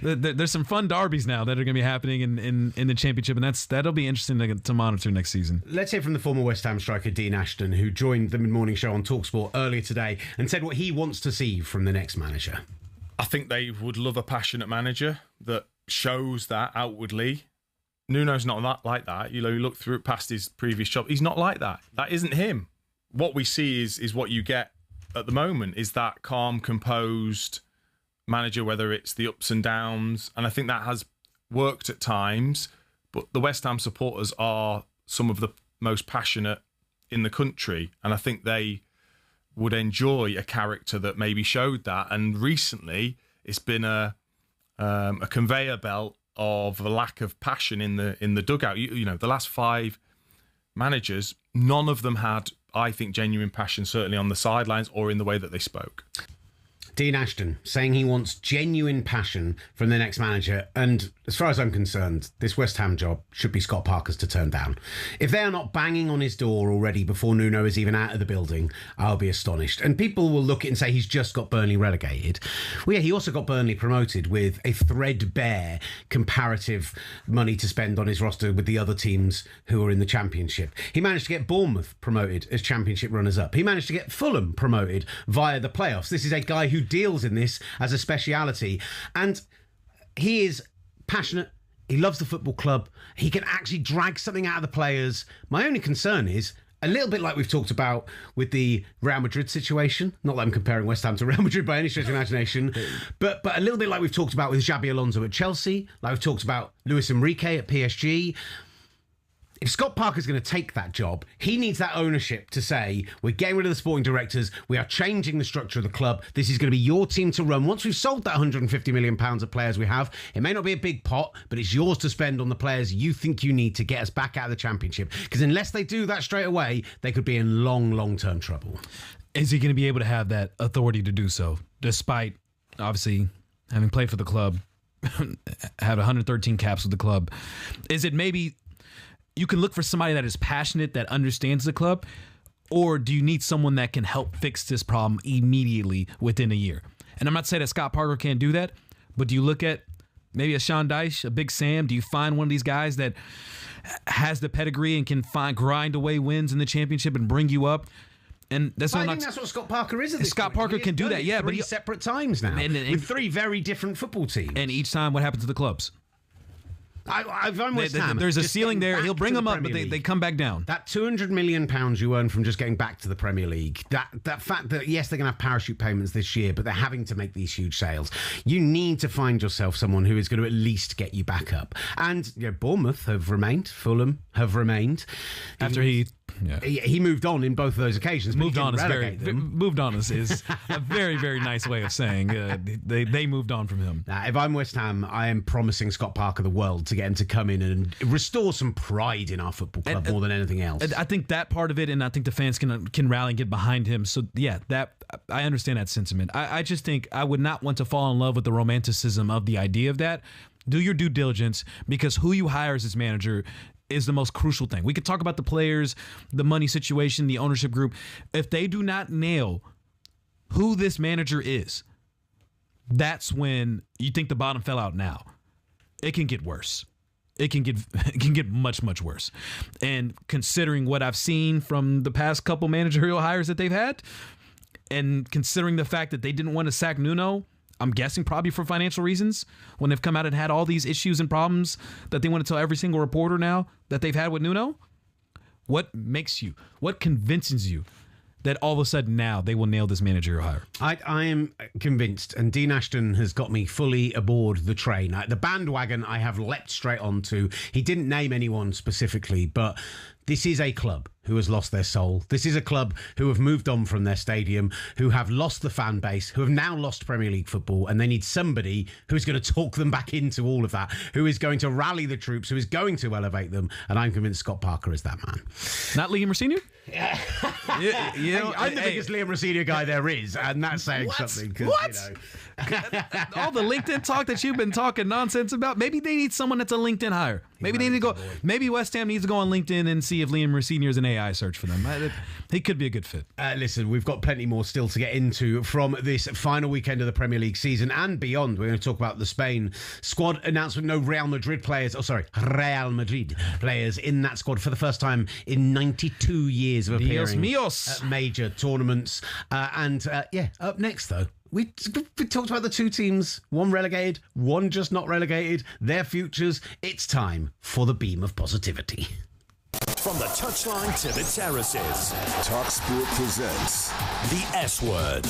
there's some fun derbies now that are going to be happening in the championship, and that'll be interesting to monitor next season. Let's hear from the former West Ham striker Dean Ashton, who joined the mid-morning show on talkSPORT earlier today and said what he wants to see from the next manager. I think they would love a passionate manager that shows that outwardly. Nuno's not like that. You look through past his previous job. He's not like that. That isn't him. What we see is what you get at the moment, is that calm, composed manager, whether it's the ups and downs. And I think that has worked at times. But the West Ham supporters are some of the most passionate in the country. And I think they would enjoy a character that maybe showed that. And recently, it's been a conveyor belt of a lack of passion in the dugout. The last 5 managers, none of them had, I think, genuine passion, certainly on the sidelines or in the way that they spoke. Dean Ashton saying he wants genuine passion from the next manager. And as far as I'm concerned, this West Ham job should be Scott Parker's to turn down. If they are not banging on his door already before Nuno is even out of the building, I'll be astonished. And people will look at it and say he's just got Burnley relegated. Well, yeah, he also got Burnley promoted with a threadbare comparative money to spend on his roster with the other teams who are in the Championship. He managed to get Bournemouth promoted as Championship runners-up. He managed to get Fulham promoted via the playoffs. This is a guy who deals in this as a speciality, and he is passionate, He loves the football club. He can actually drag something out of the players. My only concern is, a little bit like we've talked about with the Real Madrid situation. Not that I'm comparing West Ham to Real Madrid by any stretch of imagination, but a little bit like we've talked about with Xabi Alonso at Chelsea, like we've talked about Luis Enrique at PSG. If Scott Parker's going to take that job, he needs that ownership to say, we're getting rid of the sporting directors, we are changing the structure of the club, this is going to be your team to run. Once we've sold that £150 million of players we have, it may not be a big pot, but it's yours to spend on the players you think you need to get us back out of the Championship. Because unless they do that straight away, they could be in long-term trouble. Is he going to be able to have that authority to do so, despite, obviously, having played for the club, had 113 caps with the club? Is it maybe... you can look for somebody that is passionate, that understands the club, or do you need someone that can help fix this problem immediately within a year? And I'm not saying that Scott Parker can't do that, but do you look at maybe a Sean Dyche, a Big Sam? Do you find one of these guys that has the pedigree and can grind away wins in the championship and bring you up? And that's I think that's what Scott Parker is at this Scott point. Parker can do that, yeah. But separate times now, with three very different football teams. And each time, what happens to the clubs? I've almost there's a ceiling there. He'll bring them up, but they come back down. That £200 million you earn from just getting back to the Premier League, that fact that, yes, they're going to have parachute payments this year, but they're having to make these huge sales. You need to find yourself someone who is going to at least get you back up. And Bournemouth have remained. Fulham have remained. After he moved on in both of those occasions. Moved on is a very, very nice way of saying they moved on from him. If I'm West Ham, I am promising Scott Parker the world to get him to come in and restore some pride in our football club more than anything else. I think that part of it, and I think the fans can rally and get behind him. So yeah, that I understand that sentiment. I just think I would not want to fall in love with the romanticism of the idea of that. Do your due diligence, because who you hire as his manager is the most crucial thing. We could talk about the players, the money situation, the ownership group. If they do not nail who this manager is, that's when you think the bottom fell out now. It can get worse. It can get much, much worse. And considering what I've seen from the past couple managerial hires that they've had, and considering the fact that they didn't want to sack Nuno, I'm guessing probably for financial reasons, when they've come out and had all these issues and problems that they want to tell every single reporter now that they've had with Nuno, what convinces you that all of a sudden now they will nail this managerial hire? I am convinced, and Dean Ashton has got me fully aboard the train. The bandwagon I have leapt straight onto. He didn't name anyone specifically, but this is a club who has lost their soul. This is a club who have moved on from their stadium, who have lost the fan base, who have now lost Premier League football, and they need somebody who's going to talk them back into all of that, who is going to rally the troops, who is going to elevate them, and I'm convinced Scott Parker is that man. Not Liam Rosenior? Yeah. I'm the biggest Liam Rosenior guy there is, and that's saying something. What? All the LinkedIn talk that you've been talking nonsense about, maybe they need someone that's a LinkedIn hire. Maybe they need to go. Maybe West Ham needs to go on LinkedIn and see if Liam Rosenior is an AI search for them. He could be a good fit. Listen, we've got plenty more still to get into from this final weekend of the Premier League season and beyond. We're going to talk about the Spain squad announcement. No Real Madrid players in that squad for the first time in 92 years of appearing at major tournaments. Up next though, we talked about the two teams, one relegated, one just not relegated, their futures. It's time for the beam of positivity. From the touchline to the terraces, talkSPORT presents the S Word.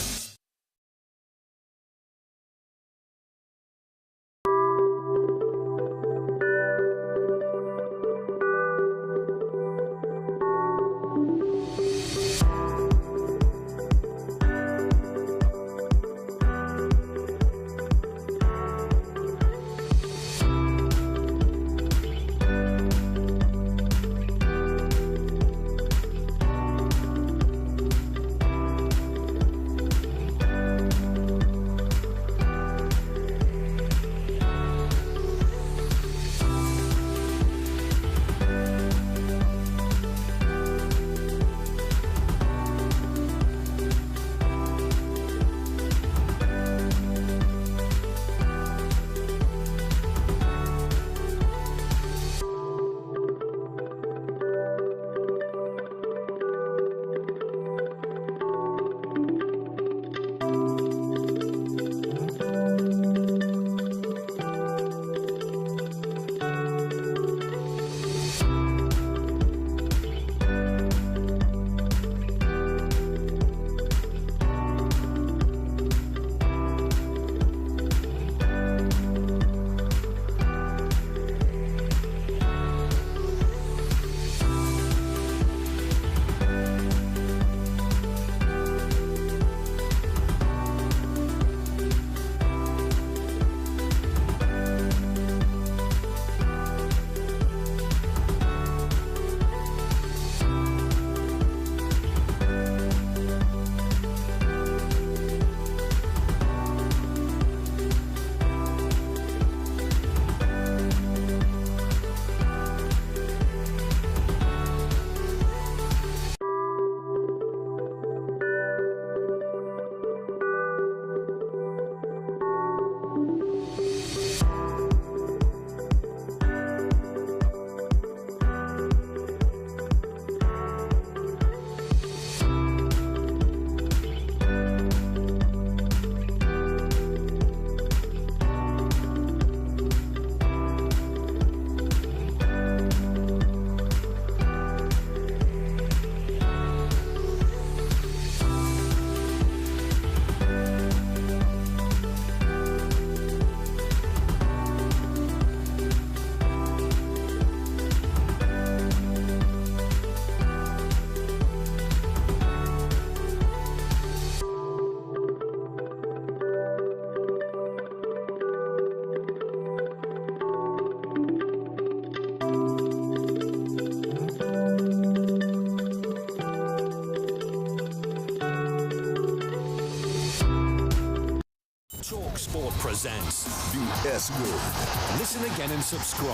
presents The S Word. Listen again and subscribe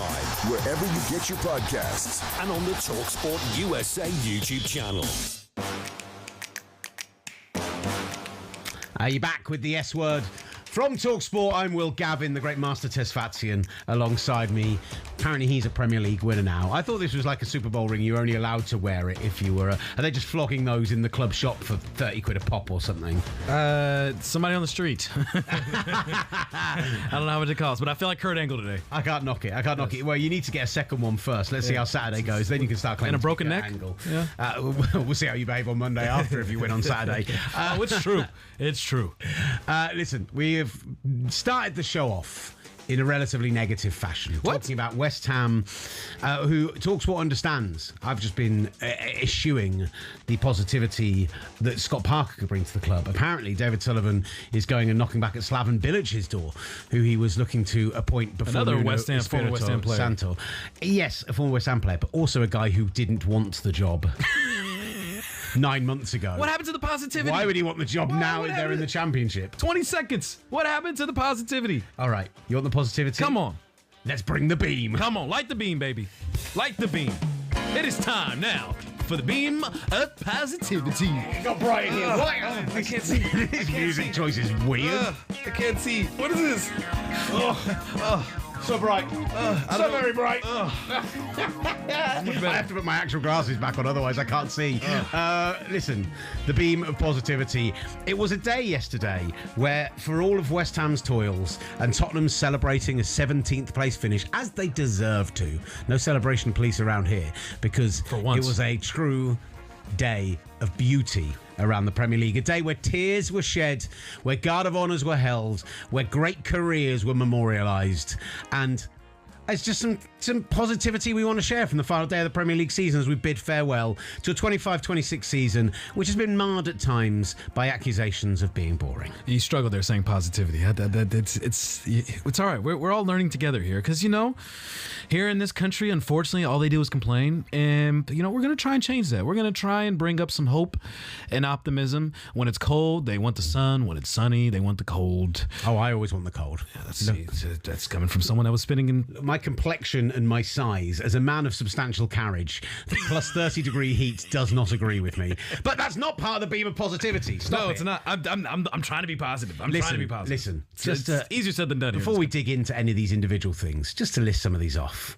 Wherever you get your podcasts. and on the talkSPORT USA YouTube channel. Are you back with the S Word? From talkSPORT, I'm Will Gavin, the great Master Tesfatian, alongside me. Apparently he's a Premier League winner now. I thought this was like a Super Bowl ring. You're only allowed to wear it if you were Are they just flogging those in the club shop for 30 quid a pop or something? Somebody on the street. I don't know how much it costs, but I feel like Kurt Angle today. I can't knock it. Well, you need to get a second one first. Let's see how Saturday goes. Then you can start claiming And a broken neck? Angle. Yeah. We'll see how you behave on Monday after if you win on Saturday. It's true. It's true. Listen, we have started the show off in a relatively negative fashion. Talking about West Ham, who talkSPORT understands. I've just been eschewing the positivity that Scott Parker could bring to the club. Apparently, David Sullivan is going and knocking back at Slaven Bilic's door, who he was looking to appoint before Another Nuno former West Ham player. Santo. Yes, a former West Ham player, but also a guy who didn't want the job. 9 months ago. What happened to the positivity? Why would he want the job now they're in the Championship? 20 seconds. What happened to the positivity? All right. You want the positivity? Come on. Let's bring the beam. Come on. Light the beam, baby. Light the beam. It is time now for the beam of positivity. It's not bright in here. I can't see. This music choice is weird. I can't see. What is this? So bright. So very bright. I have to put my actual glasses back on, otherwise I can't see. Listen, the beam of positivity. It was a day yesterday where, for all of West Ham's toils and Tottenham's celebrating a 17th place finish, as they deserve to, no celebration police around here, because it was a true day of beauty around the Premier League. A day where tears were shed, where Guard of Honours were held, where great careers were memorialised, and it's just some positivity we want to share from the final day of the Premier League season as we bid farewell to a 25-26 season, which has been marred at times by accusations of being boring. You struggled there saying positivity. It's all right. We're all learning together here because, here in this country, unfortunately, all they do is complain. And, we're going to try and change that. We're going to try and bring up some hope and optimism. When it's cold, they want the sun. When it's sunny, they want the cold. Oh, I always want the cold. Yeah, that's coming from someone that was spinning in... My complexion and my size, as a man of substantial carriage, plus 30-degree heat does not agree with me. But that's not part of the beam of positivity. Stop it's not. I'm trying to be positive. I'm trying to be positive. Listen, it's easier said than done. Before we dig into any of these individual things, just to list some of these off.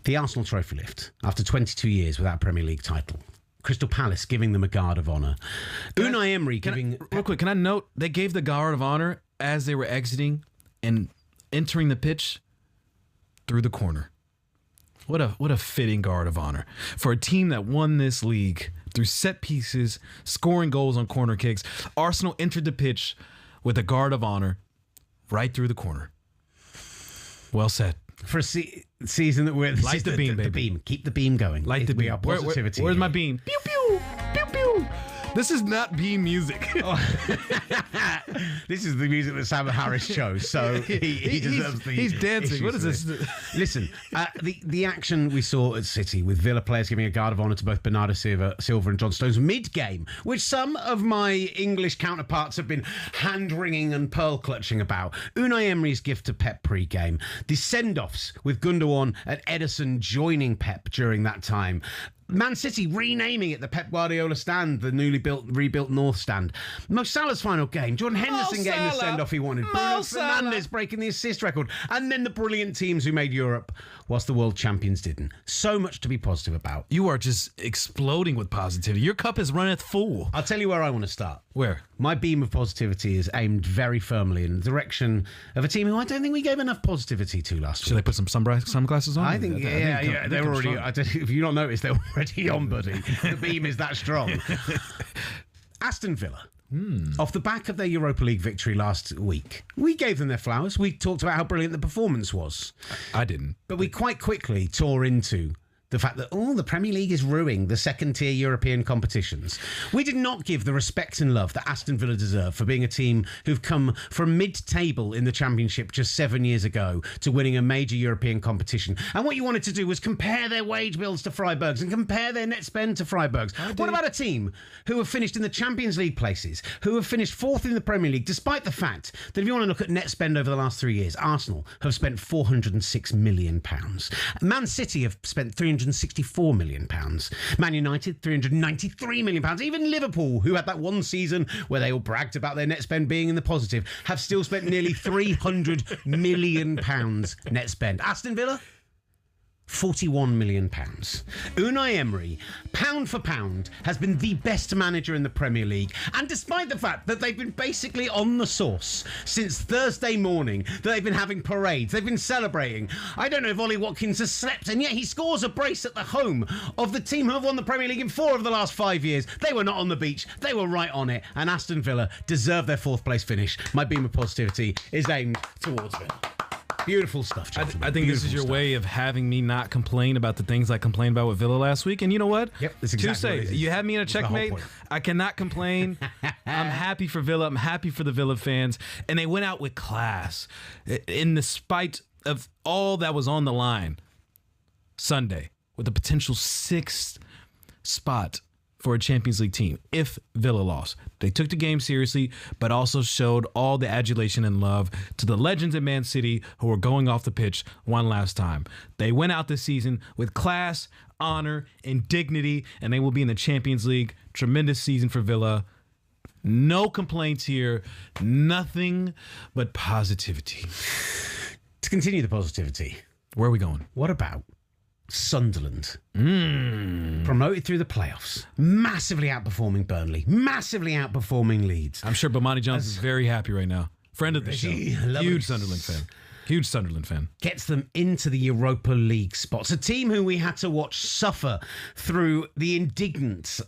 The Arsenal trophy lift, after 22 years without a Premier League title. Crystal Palace giving them a Guard of Honour. Unai Emery giving... Real quick, can I note, they gave the Guard of Honour as they were exiting and entering the pitch through the corner. What a fitting Guard of Honor for a team that won this league through set pieces, scoring goals on corner kicks. Arsenal entered the pitch with a Guard of Honor right through the corner. Well said. For a season that we're... Light the beam, baby. The beam. Keep the beam going. Light the beam. We are positivity. Where's my beam? Pew, pew. Pew, pew. This is not beam music. This is the music that Sam Harris chose, so he deserves the... He's dancing. What is this? Listen, the action we saw at City with Villa players giving a Guard of Honour to both Bernardo Silva and John Stones mid-game, which some of my English counterparts have been hand-wringing and pearl-clutching about. Unai Emery's gift to Pep pre-game. The send-offs with Gundogan and Ederson joining Pep during that time. Man City renaming it the Pep Guardiola stand, the rebuilt North stand. Mo Salah's final game. Jordan Henderson getting the send-off he wanted. Bruno Fernandes breaking the assist record. And then the brilliant teams who made Europe whilst the world champions didn't. So much to be positive about. You are just exploding with positivity. Your cup is runneth full. I'll tell you where I want to start. Where? My beam of positivity is aimed very firmly in the direction of a team who I don't think we gave enough positivity to last week. Should they put some sunglasses on? I think, yeah, they're already... If you don't notice, they're already on, buddy. The beam is that strong. Aston Villa. Off the back of their Europa League victory last week, we gave them their flowers. We talked about how brilliant the performance was. I didn't. But we quite quickly tore into the fact that, the Premier League is ruining the second-tier European competitions. We did not give the respect and love that Aston Villa deserve for being a team who've come from mid-table in the Championship just 7 years ago to winning a major European competition. And what you wanted to do was compare their wage bills to Freiburg's and compare their net spend to Freiburg's. What about a team who have finished in the Champions League places, who have finished fourth in the Premier League, despite the fact that if you want to look at net spend over the last 3 years, Arsenal have spent £406 million. Man City have spent £364 million. Man United, £393 million. Even Liverpool, who had that one season where they all bragged about their net spend being in the positive, have still spent nearly £300 million net spend. Aston Villa, £41 million. Unai Emery, pound for pound, has been the best manager in the Premier League. And despite the fact that they've been basically on the sauce since Thursday morning, that they've been having parades, they've been celebrating. I don't know if Ollie Watkins has slept, and yet he scores a brace at the home of the team who have won the Premier League in 4 of the last 5 years. They were not on the beach. They were right on it. And Aston Villa deserve their 4th place finish. My beam of positivity is aimed towards Villa. Beautiful stuff, gentlemen. I think this is your way of having me not complain about the things I complained about with Villa last week. And you know what? Yep, that's exactly what it is. You had me in a checkmate. I cannot complain. I'm happy for Villa. I'm happy for the Villa fans. And they went out with class in the spite of all that was on the line Sunday with a potential 6th spot for a Champions League team if Villa lost. They took the game seriously, but also showed all the adulation and love to the legends at Man City who were going off the pitch one last time. They went out this season with class, honor, and dignity, and they will be in the Champions League. Tremendous season for Villa. No complaints here. Nothing but positivity. To continue the positivity, where are we going? What about Sunderland? Promoted through the playoffs, massively outperforming Burnley, massively outperforming Leeds. I'm sure Bomani Jones is very happy right now. Friend of the show. Huge Sunderland fan. Huge Sunderland fan. Gets them into the Europa League spots. A team who we had to watch suffer through the indignance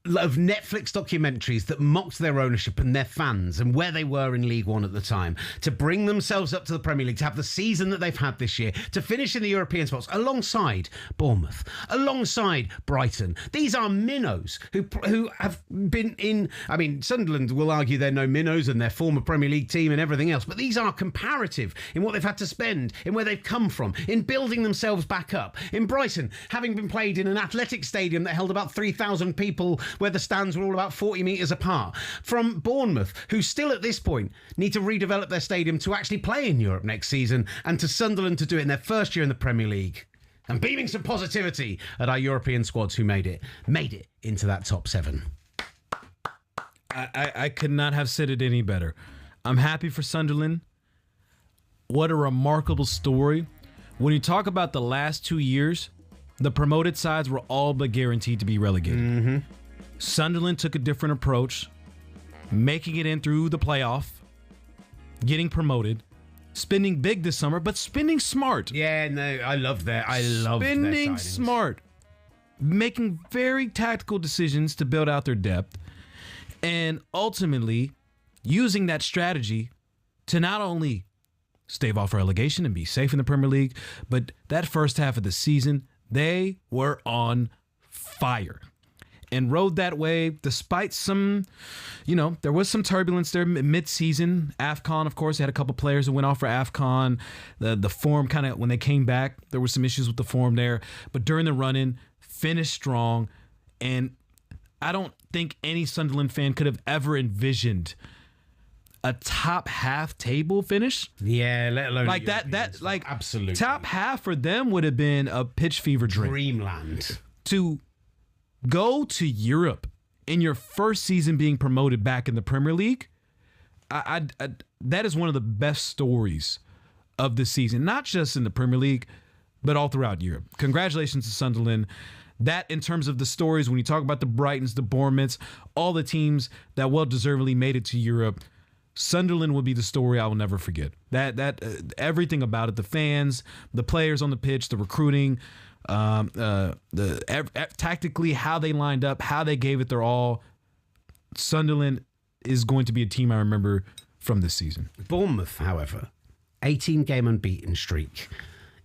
of Netflix documentaries that mocked their ownership and their fans and where they were in League One at the time, to bring themselves up to the Premier League, to have the season that they've had this year, to finish in the European spots alongside Bournemouth, alongside Brighton. These are minnows who have been in... I mean, Sunderland will argue they're no minnows and their former Premier League team and everything else, but these are comparative in what they've had to spend, in where they've come from, in building themselves back up. In Brighton, having been played in an athletic stadium that held about 3,000 people, where the stands were all about 40 metres apart. From Bournemouth, who still at this point need to redevelop their stadium to actually play in Europe next season, and to Sunderland to do it in their first year in the Premier League. And beaming some positivity at our European squads who made it into that top 7. I could not have said it any better. I'm happy for Sunderland. What a remarkable story. When you talk about the last 2 years, the promoted sides were all but guaranteed to be relegated. Mm-hmm. Sunderland took a different approach, making it in through the playoff, getting promoted, spending big this summer, but spending smart. Yeah, no, I love that. I love spending smart, making very tactical decisions to build out their depth, and ultimately using that strategy to not only stave off relegation and be safe in the Premier League, but that first half of the season, they were on fire and rode that wave despite some, there was some turbulence there mid-season. AFCON, of course, they had a couple players who went off for AFCON. The form kind of, when they came back, there were some issues with the form there. But during the run-in, finished strong. And I don't think any Sunderland fan could have ever envisioned a top half table finish. Yeah, let alone like that. Like absolutely, top half for them would have been a pitch fever dream. Dreamland. To go to Europe in your first season being promoted back in the Premier League, that is one of the best stories of the season, not just in the Premier League, but all throughout Europe. Congratulations to Sunderland. That, in terms of the stories, when you talk about the Brightons, the Bournemouths, all the teams that well-deservedly made it to Europe, Sunderland will be the story I will never forget. That everything about it, the fans, the players on the pitch, the recruiting, tactically how they lined up, how they gave it their all. Sunderland is going to be a team I remember from this season. Bournemouth, however, 18-game unbeaten streak,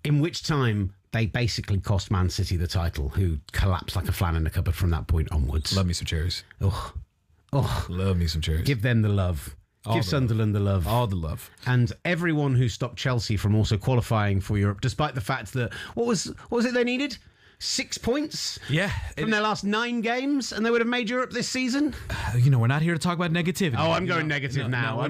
in which time they basically cost Man City the title, who collapsed like a flan in a cupboard from that point onwards. Love me some cherries. Oh, love me some cherries. Give them the love. Give Sunderland the love. All the love. And everyone who stopped Chelsea from also qualifying for Europe, despite the fact that, what was it they needed? 6 points? Yeah. From their last 9 games, and they would have made Europe this season? We're not here to talk about negativity. Oh, I'm going negative now.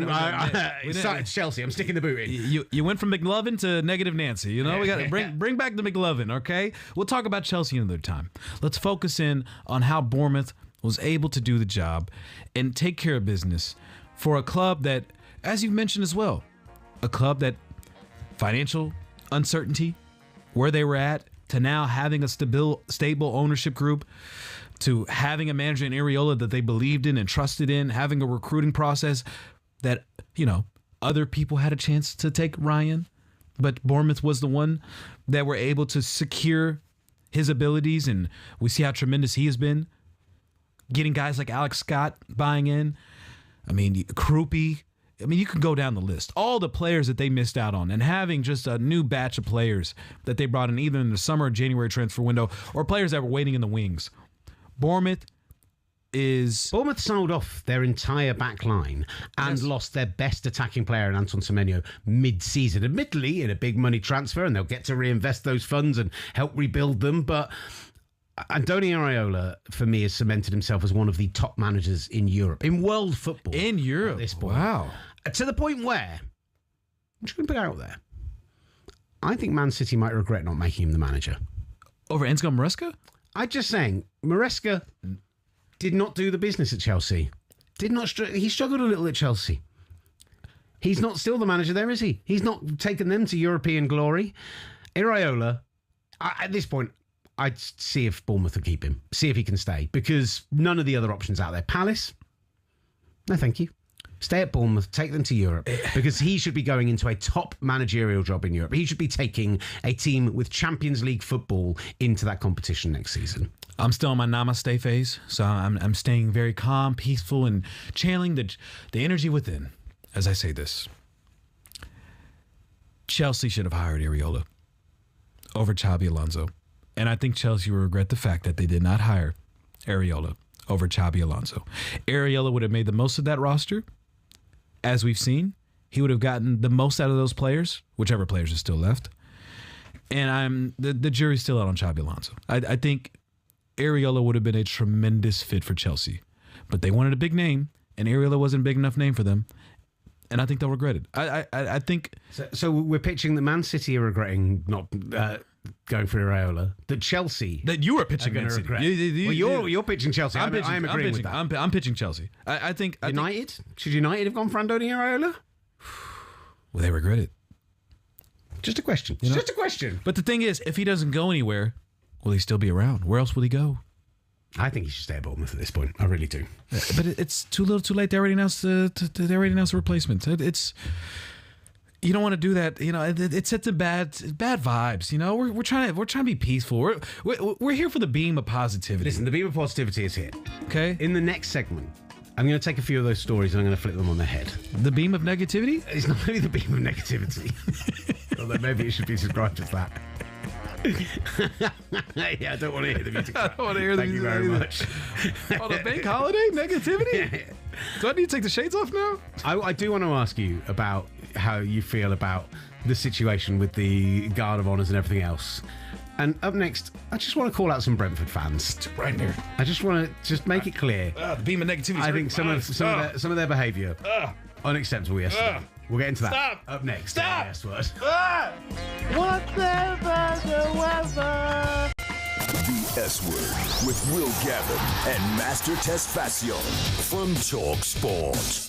It's Chelsea. I'm sticking the boot in. You went from McLovin to negative Nancy. We got to bring back the McLovin, okay? We'll talk about Chelsea another time. Let's focus in on how Bournemouth was able to do the job and take care of business for a club that, as you've mentioned as well, a club that financial uncertainty, where they were at, to now having a stable ownership group, to having a manager in Areola that they believed in and trusted in, having a recruiting process that, other people had a chance to take Ryan, but Bournemouth was the one that were able to secure his abilities, and we see how tremendous he has been. Getting guys like Alex Scott buying in. Krupi. You can go down the list. All the players that they missed out on, and having just a new batch of players that they brought in either in the summer or January transfer window, or players that were waiting in the wings. Bournemouth sold off their entire back line and lost their best attacking player in Anton Semenyo mid-season. Admittedly, in a big money transfer, and they'll get to reinvest those funds and help rebuild them, but Andoni Iraola, for me, has cemented himself as one of the top managers in Europe, in world football. In Europe? At this point. Wow. To the point where, I'm just going to put it out there, I think Man City might regret not making him the manager. Over Enzo Maresca? I'm just saying, Maresca did not do the business at Chelsea. He struggled a little at Chelsea. He's not still the manager there, is he? He's not taken them to European glory. Iraola, at this point, I'd see if Bournemouth will keep him. See if he can stay. Because none of the other options out there. Palace? No, thank you. Stay at Bournemouth. Take them to Europe. Because he should be going into a top managerial job in Europe. He should be taking a team with Champions League football into that competition next season. I'm still in my namaste phase. So I'm staying very calm, peaceful, and channeling the energy within as I say this. Chelsea should have hired Areola over Xabi Alonso. And I think Chelsea will regret the fact that they did not hire Areola over Xabi Alonso. Areola would have made the most of that roster. As we've seen, he would have gotten the most out of those players, whichever players are still left. And the jury's still out on Xabi Alonso. I think Areola would have been a tremendous fit for Chelsea. But they wanted a big name, and Areola wasn't a big enough name for them. And I think they'll regret it. I think... So we're pitching that Man City are regretting not... going for Areola, that Chelsea... That you were pitching Man City. You're pitching Chelsea. I'm agreeing with that. I'm pitching Chelsea. I think... United? Should United have gone for Andoni Areola? Well, they regret it. Just a question. Just a question. But the thing is, if he doesn't go anywhere, will he still be around? Where else will he go? I think he should stay at Bournemouth at this point. I really do. But it's too little, too late. They already announced the replacement. It's... You don't want to do that, it sets a bad vibes. We're trying to be peaceful. We're here for the beam of positivity. Listen, the beam of positivity is here. Okay. In the next segment, I'm going to take a few of those stories and I'm going to flip them on their head. The beam of negativity? It's not really the beam of negativity. Although maybe it should be described as that. Yeah, I don't want to hear the music. I don't want to hear the music. Thank you very much. On a bank holiday? Negativity? Do I need to take the shades off now? I do want to ask you about how you feel about the situation with the Guard of Honours and everything else. And up next, I just want to call out some Brentford fans. Right here. I just want to make it clear. The beam of negativity. I think some of their behaviour unacceptable yesterday. We'll get into that. Stop. Up next. Stop. Yes, word. Whatever the weather. The S Word with Will Gavin and Master Tesfacion from talkSPORT.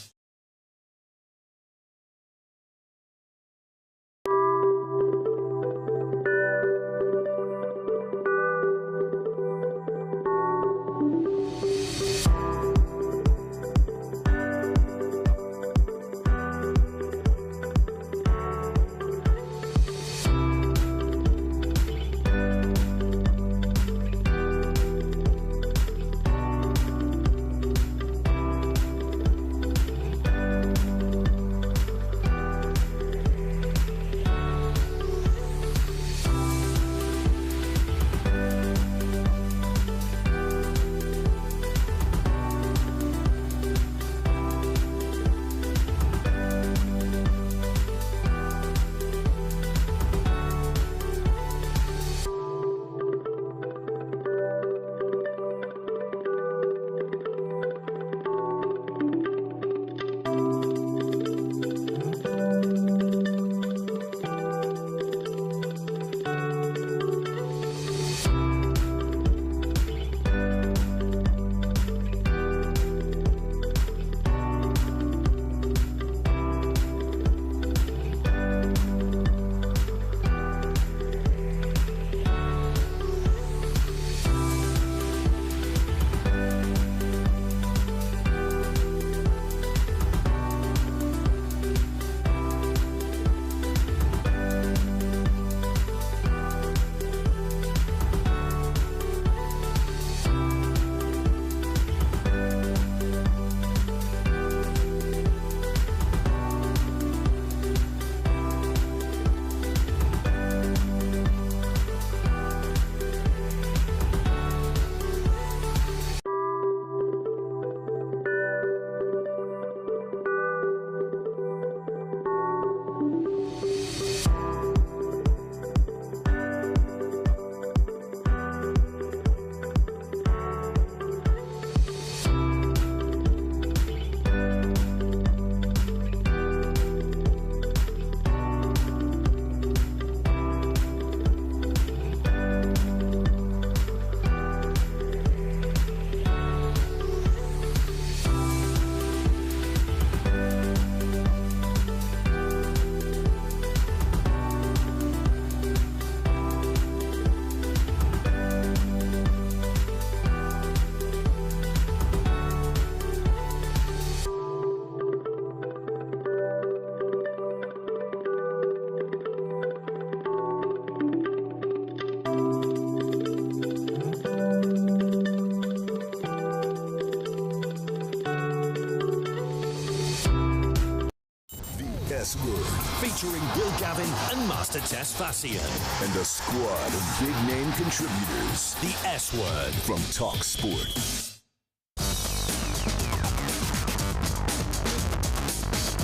S-Word, featuring Will Gavin and Master Tess Fassian. and a squad of big-name contributors. The S-Word From talkSPORT.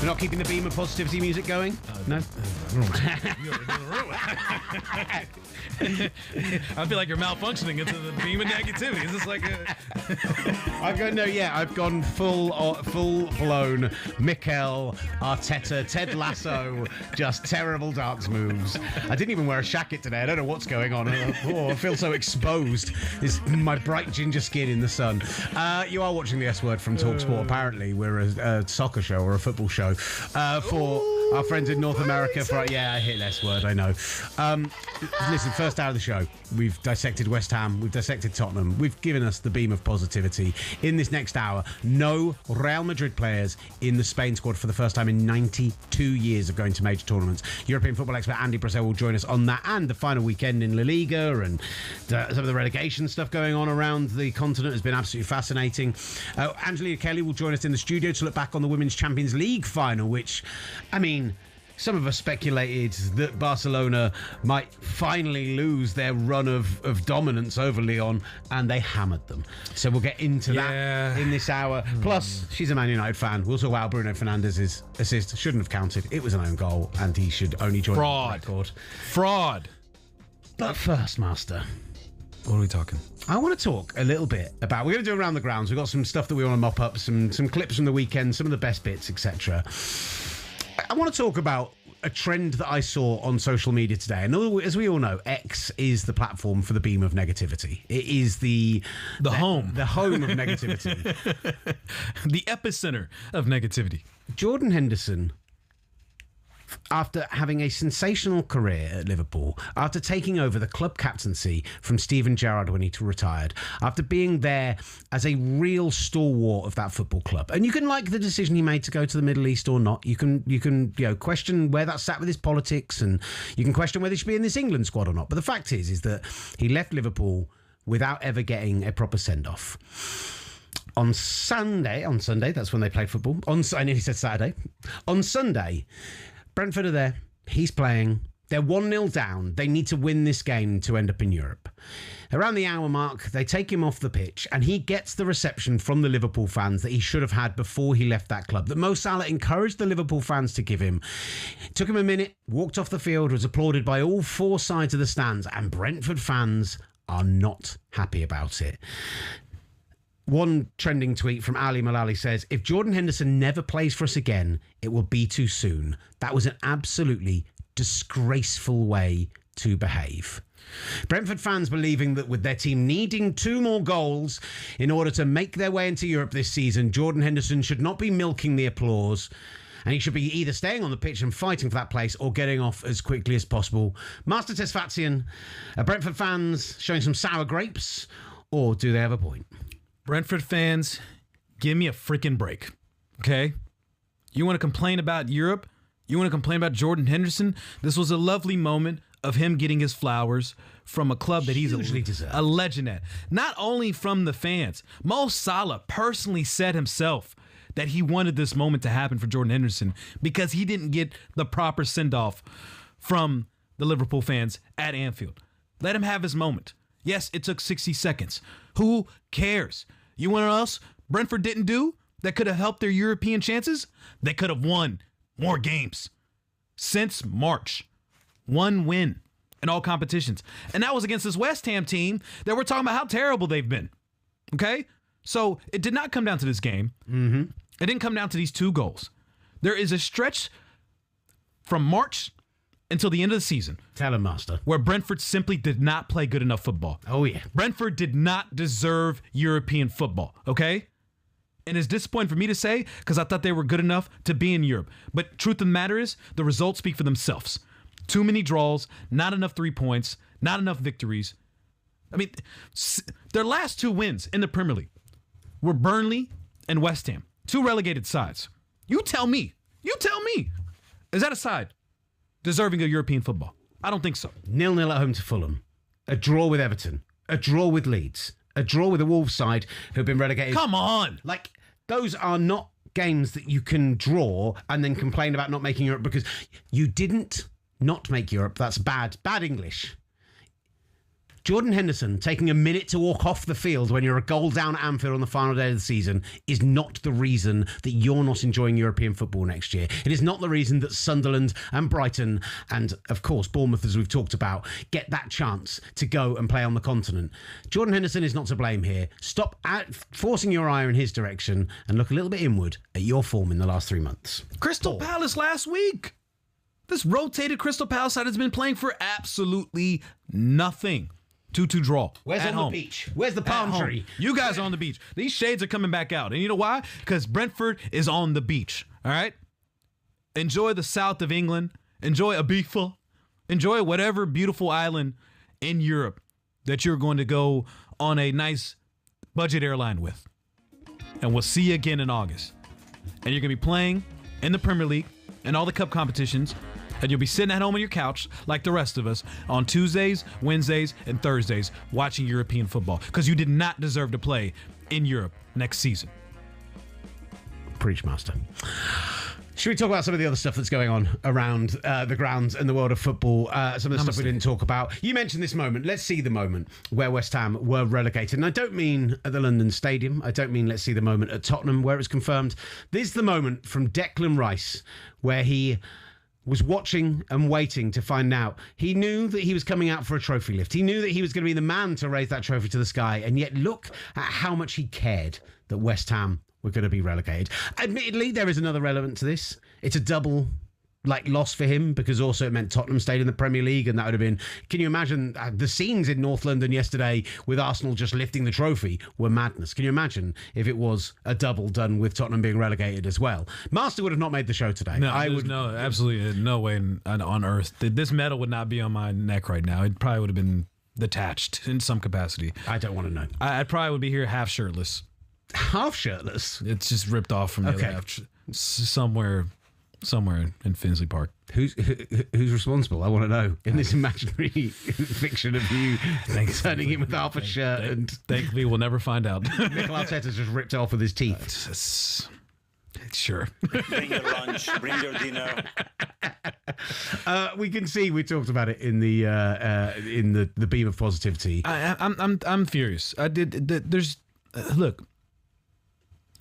We're not keeping the beam of positivity music going? No? I feel like you're malfunctioning into the beam of negativity. Is this like a... I've gone full-blown Mikel Arteta, Ted Lasso, just terrible dance moves. I didn't even wear a jacket today. I don't know what's going on. I feel so exposed. It's my bright ginger skin in the sun. You are watching the S-Word from talkSPORT. Apparently, we're a soccer show or a football show for our friends in North America. I hit S-Word, I know. Listen, first hour of the show, we've dissected West Ham, we've dissected Tottenham, we've given us the beam of positivity. In this next hour, no Real Madrid players in the Spain squad for the first time in 92 years of going to major tournaments. European football expert Andy Brasel will join us on that and the final weekend in La Liga, and some of the relegation stuff going on around the continent has been absolutely fascinating. Angelina Kelly will join us in the studio to look back on the Women's Champions League final, which, I mean, some of us speculated that Barcelona might finally lose their run of dominance over Lyon, and they hammered them. So we'll get into that in this hour. Plus, she's a Man United fan. We'll talk about Bruno Fernandes's assist. Shouldn't have counted. It was an own goal, and he should only join the record. Fraud. But first, Master, what are we talking? I want to talk a little bit about... We're going to do around the grounds. We've got some stuff that we want to mop up, some clips from the weekend, some of the best bits, etc. I want to talk about a trend that I saw on social media today. And as we all know, X is the platform for the beam of negativity. It is the home of negativity. The epicenter of negativity. Jordan Henderson, after having a sensational career at Liverpool, after taking over the club captaincy from Steven Gerrard when he retired, after being there as a real stalwart of that football club, and you can like the decision he made to go to the Middle East or not, you can question where that sat with his politics, and you can question whether he should be in this England squad or not. But the fact is that he left Liverpool without ever getting a proper send-off. On Sunday, that's when they played football. I nearly said Saturday. On Sunday, Brentford are there. He's playing. They're 1-0 down. They need to win this game to end up in Europe. Around the hour mark, they take him off the pitch, and he gets the reception from the Liverpool fans that he should have had before he left that club, that Mo Salah encouraged the Liverpool fans to give him. It took him a minute, walked off the field, was applauded by all four sides of the stands, and Brentford fans are not happy about it. One trending tweet from Ali Malali says, if Jordan Henderson never plays for us again, it will be too soon. That was an absolutely disgraceful way to behave. Brentford fans believing that with their team needing 2 more goals in order to make their way into Europe this season, Jordan Henderson should not be milking the applause, and he should be either staying on the pitch and fighting for that place or getting off as quickly as possible. Master Tess Fassian, are Brentford fans showing some sour grapes, or do they have a point? Brentford fans, give me a freaking break, okay? You want to complain about Europe? You want to complain about Jordan Henderson? This was a lovely moment of him getting his flowers from a club that he's a legend at. Not only from the fans. Mo Salah personally said himself that he wanted this moment to happen for Jordan Henderson because he didn't get the proper send-off from the Liverpool fans at Anfield. Let him have his moment. Yes, it took 60 seconds. Who cares? You want to know what else Brentford didn't do that could have helped their European chances? They could have won more games. Since March, 1 win in all competitions. And that was against this West Ham team that we're talking about how terrible they've been. Okay? So it did not come down to this game. Mm-hmm. It didn't come down to these 2 goals. There is a stretch from March until the end of the season. Tell him, Master. Where Brentford simply did not play good enough football. Oh, yeah. Brentford did not deserve European football, okay? And it's disappointing for me to say because I thought they were good enough to be in Europe. But truth of the matter is, the results speak for themselves. Too many draws, not enough 3 points, not enough victories. I mean, their last 2 wins in the Premier League were Burnley and West Ham. 2 relegated sides. You tell me. Is that a side deserving of European football? I don't think so. 0-0 at home to Fulham. A draw with Everton. A draw with Leeds. A draw with the Wolves side who've been relegated. Come on! Like, those are not games that you can draw and then complain about not making Europe because you didn't not make Europe. That's bad English. Jordan Henderson taking a minute to walk off the field when you're a goal down at Anfield on the final day of the season is not the reason that you're not enjoying European football next year. It is not the reason that Sunderland and Brighton and, of course, Bournemouth, as we've talked about, get that chance to go and play on the continent. Jordan Henderson is not to blame here. Stop forcing your eye in his direction and look a little bit inward at your form in the last 3 months. Crystal Palace last week. This rotated Crystal Palace side has been playing for absolutely nothing. 2-2 draw. Where's on home. the beach? Where's the palm tree? You guys are on the beach. These shades are coming back out. And you know why? Because Brentford is on the beach. All right? Enjoy the south of England. Enjoy Ibiza. Enjoy whatever beautiful island in Europe that you're going to go on a nice budget airline with. And we'll see you again in August. And you're going to be playing in the Premier League and all the cup competitions. And you'll be sitting at home on your couch, like the rest of us, on Tuesdays, Wednesdays, and Thursdays watching European football. Because you did not deserve to play in Europe next season. Preach, Master. Should we talk about some of the other stuff that's going on around the grounds and the world of football? Some of the stuff we didn't talk about. You mentioned this moment. Let's see the moment where West Ham were relegated. And I don't mean at the London Stadium. I don't mean let's see the moment at Tottenham where it was confirmed. This is the moment from Declan Rice where he was watching and waiting to find out. He knew that he was coming out for a trophy lift. He knew that he was going to be the man to raise that trophy to the sky. And yet look at how much he cared that West Ham were going to be relegated. Admittedly, there is another element to this. It's a double loss for him because also it meant Tottenham stayed in the Premier League, and that would have been, can you imagine the scenes in North London yesterday with Arsenal just lifting the trophy were madness. Can you imagine if it was a double done with Tottenham being relegated as well? Master would have not made the show today. No, absolutely no way on earth. This medal would not be on my neck right now. It probably would have been detached in some capacity. I don't want to know. I probably would be here half shirtless. Half shirtless? It's just ripped off from the other half. Somewhere in Finsbury Park. Who's responsible? I want to know in this imaginary fiction of you turning in with half a shirt and. Thankfully, we'll never find out. Mikel Arteta's just ripped it off with his teeth. Sure. Bring your lunch. Bring your dinner. We can see we talked about it in the beam of positivity. I'm furious. Look.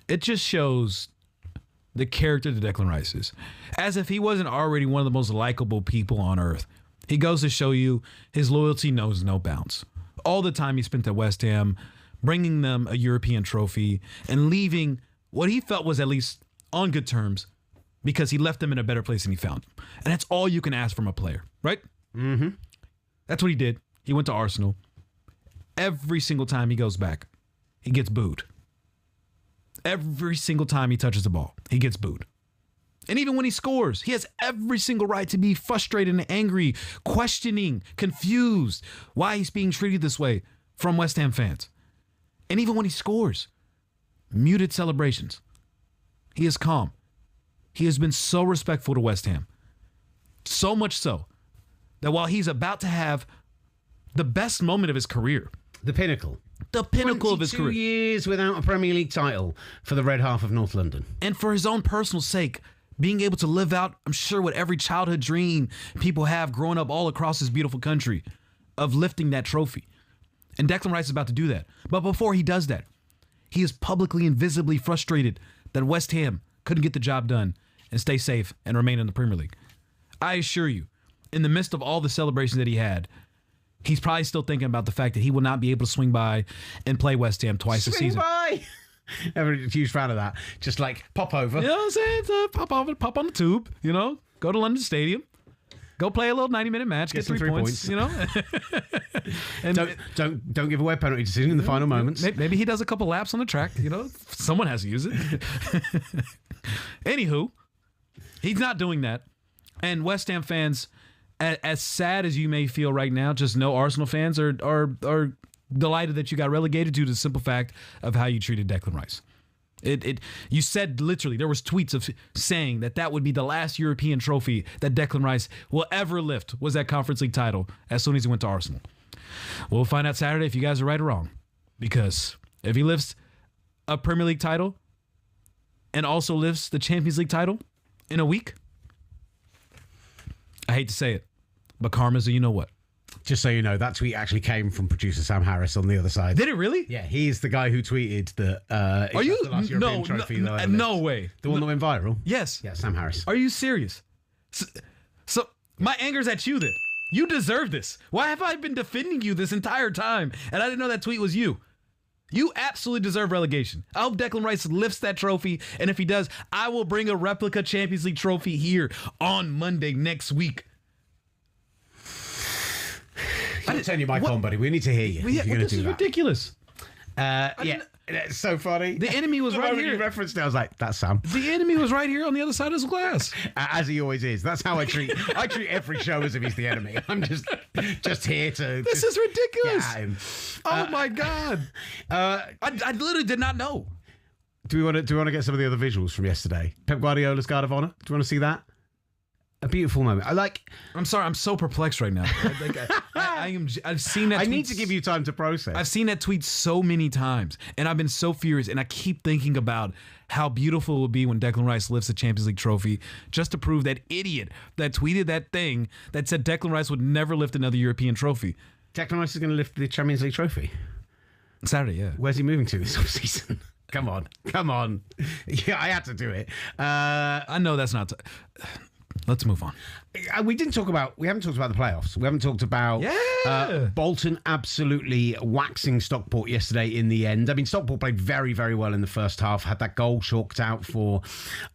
It just shows the character that Declan Rice is. As if he wasn't already one of the most likable people on earth. He goes to show you his loyalty knows no bounds. All the time he spent at West Ham, bringing them a European trophy and leaving what he felt was at least on good terms because he left them in a better place than he found them. And that's all you can ask from a player, right? Mm-hmm. That's what he did. He went to Arsenal. Every single time he goes back, he gets booed. Every single time he touches the ball, he gets booed. And even when he scores, he has every single right to be frustrated and angry, questioning, confused why he's being treated this way from West Ham fans. And even when he scores, muted celebrations. He is calm. He has been so respectful to West Ham. So much so that while he's about to have the best moment of his career, the pinnacle of his career. 22 years without a Premier League title for the red half of North London. And for his own personal sake, being able to live out, I'm sure, what every childhood dream people have growing up all across this beautiful country of lifting that trophy. And Declan Rice is about to do that. But before he does that, he is publicly and visibly frustrated that West Ham couldn't get the job done and stay safe and remain in the Premier League. I assure you, in the midst of all the celebrations that he had, he's probably still thinking about the fact that he will not be able to swing by and play West Ham twice a season. Swing by! I'm a huge fan of that. Just pop over. You know what I'm saying? Pop on the tube, go to London Stadium, go play a little 90-minute match, get 3 points, And don't give away a penalty decision in the final moments. Maybe he does a couple laps on the track, someone has to use it. Anywho, he's not doing that. And West Ham fans, as sad as you may feel right now, just know Arsenal fans are delighted that you got relegated due to the simple fact of how you treated Declan Rice. You said literally, there was tweets of saying that would be the last European trophy that Declan Rice will ever lift, was that Conference League title as soon as he went to Arsenal. We'll find out Saturday if you guys are right or wrong. Because if he lifts a Premier League title, and also lifts the Champions League title in a week? I hate to say it, but karma's a you-know-what. Just so you know, that tweet actually came from producer Sam Harris on the other side. Did it really? Yeah, he's the guy who tweeted that. Are you? The last European trophy No way. The one that went viral? Yes. Yeah, Sam Harris. Are you serious? So my anger's at you then. You deserve this. Why have I been defending you this entire time? And I didn't know that tweet was you. You absolutely deserve relegation. I hope Declan Rice lifts that trophy, and if he does, I will bring a replica Champions League trophy here on Monday next week. I'll turn your mic on, buddy. We need to hear you. This is ridiculous. It's so funny. The enemy was right here. You referenced it, I was like, that's Sam. The enemy was right here on the other side of the glass. As he always is. That's how I treat every show as if he's the enemy. I'm just here to... This is ridiculous. Oh, my God. I literally did not know. Do we want to get some of the other visuals from yesterday? Pep Guardiola's Guard of Honor. Do you want to see that? A beautiful moment. I'm sorry. I'm so perplexed right now. I've seen that. I need to give you time to process. I've seen that tweet so many times, and I've been so furious. And I keep thinking about how beautiful it would be when Declan Rice lifts a Champions League trophy, just to prove that idiot that tweeted that thing that said Declan Rice would never lift another European trophy. Declan Rice is going to lift the Champions League trophy Saturday. Yeah. Where's he moving to this offseason? Come on. Yeah, I had to do it. I know that's not. Let's move on. We haven't talked about the playoffs. We haven't talked about Bolton absolutely waxing Stockport yesterday in the end. I mean, Stockport played very, very well in the first half, had that goal chalked out for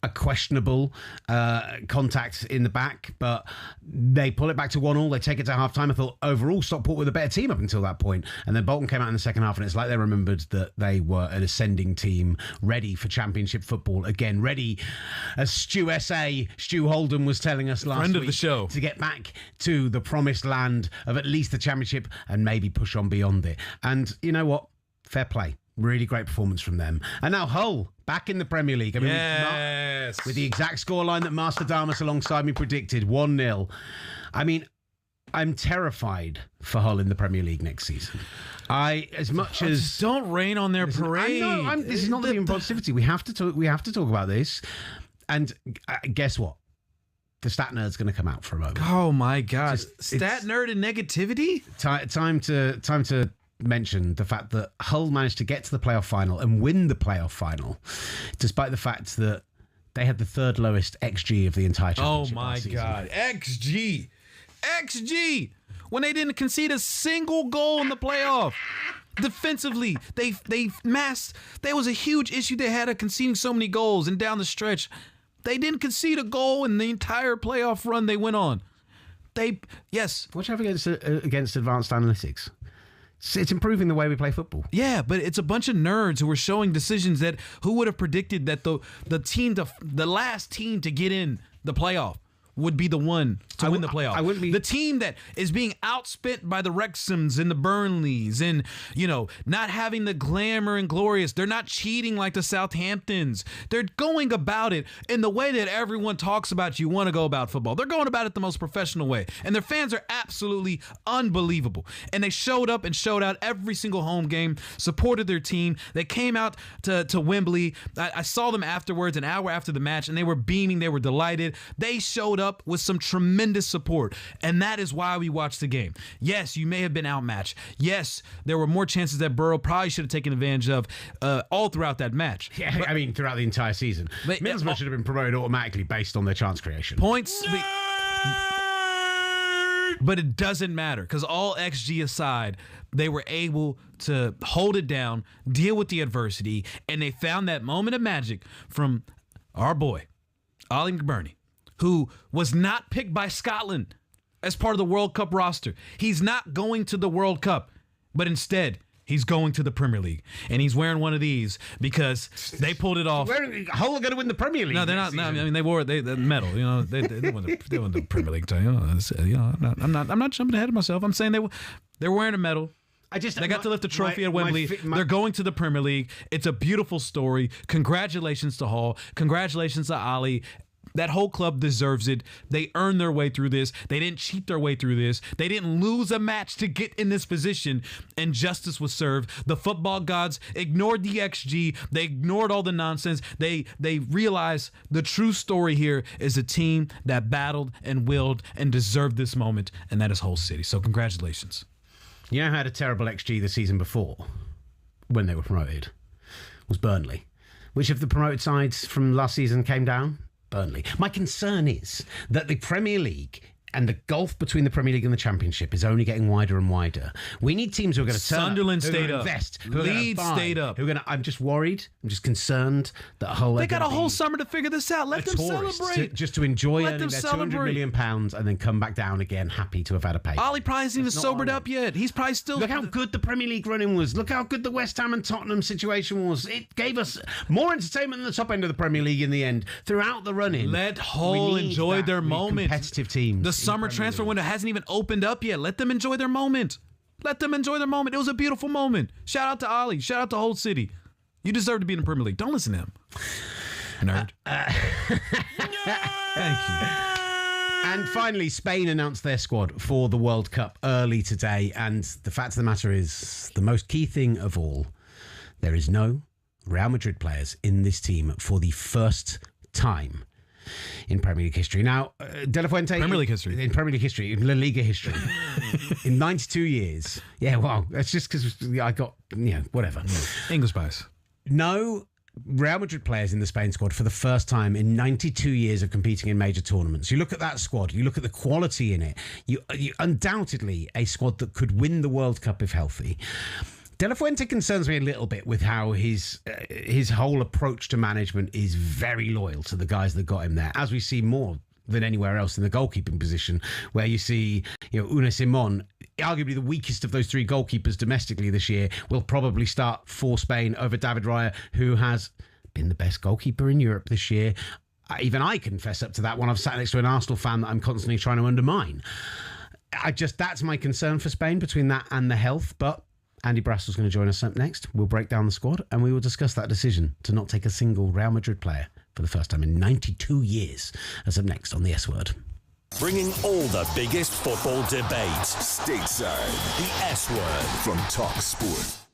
a questionable contact in the back, but they pull it back to 1-1. They take it to half-time. I thought overall Stockport were the better team up until that point. And then Bolton came out in the second half, and it's like they remembered that they were an ascending team, ready for championship football again, ready, as Stu Holden was telling us last week, the show, to get back to the promised land of at least the championship and maybe push on beyond it. And you know what? Fair play. Really great performance from them. And now Hull back in the Premier League. I mean, yes, with the exact scoreline that Master Damas alongside me predicted, 1-0. I mean, I'm terrified for Hull in the Premier League next season. Just don't rain on their parade. I know, this is not the positivity. We have to talk about this. And guess what? The stat nerd's going to come out for a moment. Oh my God! Stat nerd and negativity. Time to mention the fact that Hull managed to get to the playoff final and win the playoff final, despite the fact that they had the third lowest XG of the entire championship. Oh my God! XG, when they didn't concede a single goal in the playoff. Defensively, they masked. There was a huge issue they had of conceding so many goals, and down the stretch, they didn't concede a goal in the entire playoff run they went on. Watch out against advanced analytics. It's improving the way we play football. Yeah, but it's a bunch of nerds who are showing decisions that who would have predicted that the last team to get in the playoff would be the one to win the playoff. The team that is being outspent by the Wrexhams and the Burnleys and, not having the glamour and glorious. They're not cheating like the Southamptons. They're going about it in the way that everyone talks about you want to go about football. They're going about it the most professional way. And their fans are absolutely unbelievable. And they showed up and showed out every single home game, supported their team. They came out to Wembley. I saw them afterwards, an hour after the match, and they were beaming. They were delighted. They showed up with some tremendous support, and that is why we watched the game. Yes, you may have been outmatched. Yes, there were more chances that Borough probably should have taken advantage of all throughout that match. Yeah, I mean, throughout the entire season. Middlesbrough should have been promoted automatically based on their chance creation. Points. But it doesn't matter, because all XG aside, they were able to hold it down, deal with the adversity, and they found that moment of magic from our boy, Ollie McBurney, who was not picked by Scotland as part of the World Cup roster. He's not going to the World Cup, but instead, he's going to the Premier League. And he's wearing one of these because they pulled it off. Hull are going to win the Premier League. No, they're not. No, I mean, they wore the medal. They won the Premier League title. I'm not jumping ahead of myself. I'm saying they're wearing a medal. They got to lift the trophy at Wembley. They're going to the Premier League. It's a beautiful story. Congratulations to Hall. Congratulations to Ollie. That whole club deserves it. They earned their way through this. They didn't cheat their way through this. They didn't lose a match to get in this position, and justice was served. The football gods ignored the XG. They ignored all the nonsense. They realized the true story here is a team that battled and willed and deserved this moment, and that is Hull City. So congratulations. You know who had a terrible XG the season before when they were promoted? Was Burnley. Which of the promoted sides from last season came down? Burnley. My concern is that the Premier League and the gulf between the Premier League and the Championship is only getting wider and wider. We need teams who are going to turn Sunderland up, who are stayed going up. to invest, who are Leeds going to buy, stayed up. Who are going to, I'm just worried. I'm just concerned that Hull. They got a whole summer to figure this out. Let them celebrate. Just to enjoy Let earning them their £200 million and then come back down again, happy to have had a pay. Ollie probably hasn't even sobered up yet. He's probably still. Look how good the Premier League running was. Look how good the West Ham and Tottenham situation was. It gave us more entertainment than the top end of the Premier League in the end. Throughout the running, let Hull enjoy their moment. Competitive teams. The summer transfer window hasn't even opened up yet. Let them enjoy their moment. Let them enjoy their moment. It was a beautiful moment. Shout out to Ollie. Shout out to Hull City. You deserve to be in the Premier League. Don't listen to him. Nerd. Thank you. And finally, Spain announced their squad for the World Cup early today. And the fact of the matter is, the most key thing of all, there is no Real Madrid players in this team for the first time in Premier League history. Now, De La Fuente... Premier League history. In Premier League history, in La Liga history. In 92 years. Yeah, well, that's just because I got, whatever. English bias. No Real Madrid players in the Spain squad for the first time in 92 years of competing in major tournaments. You look at that squad, you look at the quality in it, you undoubtedly a squad that could win the World Cup if healthy. De La Fuente concerns me a little bit with how his whole approach to management is very loyal to the guys that got him there, as we see more than anywhere else in the goalkeeping position, where you see, Unai Simon, arguably the weakest of those three goalkeepers domestically this year, will probably start for Spain over David Raya, who has been the best goalkeeper in Europe this year. Even I confess up to that when I've sat next to an Arsenal fan that I'm constantly trying to undermine. That's my concern for Spain, between that and the health, but Andy Brassel's going to join us up next. We'll break down the squad and we will discuss that decision to not take a single Real Madrid player for the first time in 92 years. That's up next on the S Word. Bringing all the biggest football debates stateside. The S Word from talkSPORT.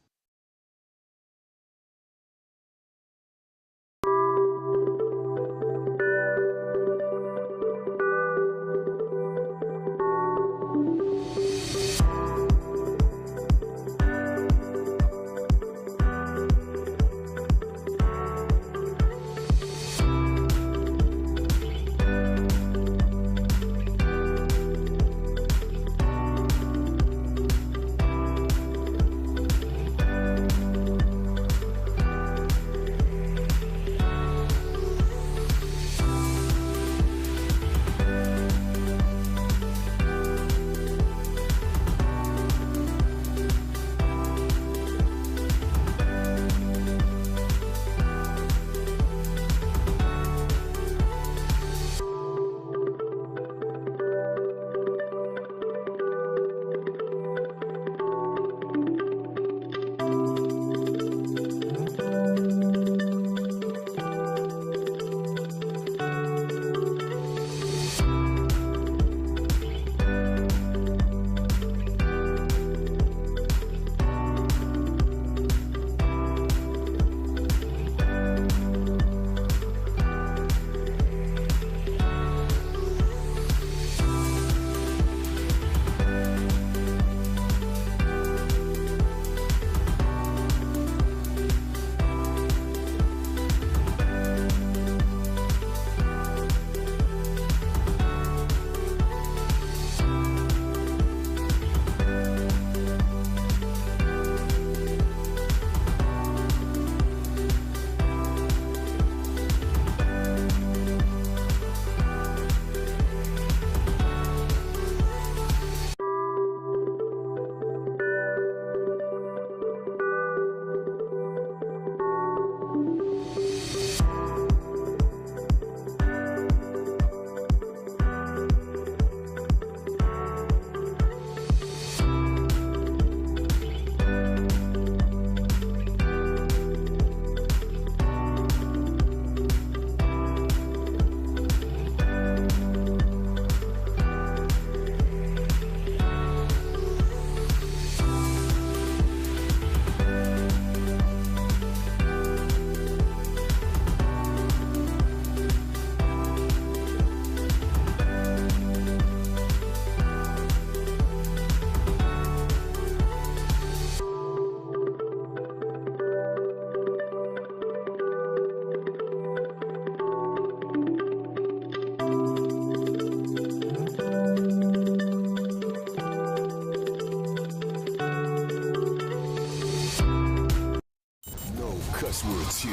S-Word's here.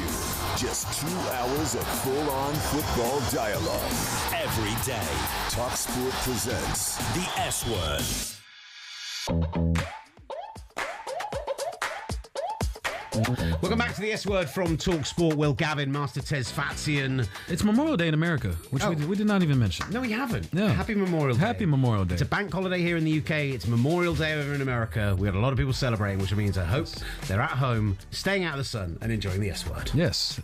Just 2 hours of full-on football dialogue. Every day. talkSPORT presents The S-Word. Welcome back to the S-Word from talkSPORT. Will Gavin, Master Tez Fatsian. It's Memorial Day in America, which we did not even mention. No, we haven't. Yeah. Happy Memorial Day. Happy Memorial Day. It's a bank holiday here in the UK. It's Memorial Day over in America. We had a lot of people celebrating, which means I hope they're at home, staying out of the sun, and enjoying the S-Word. Yes.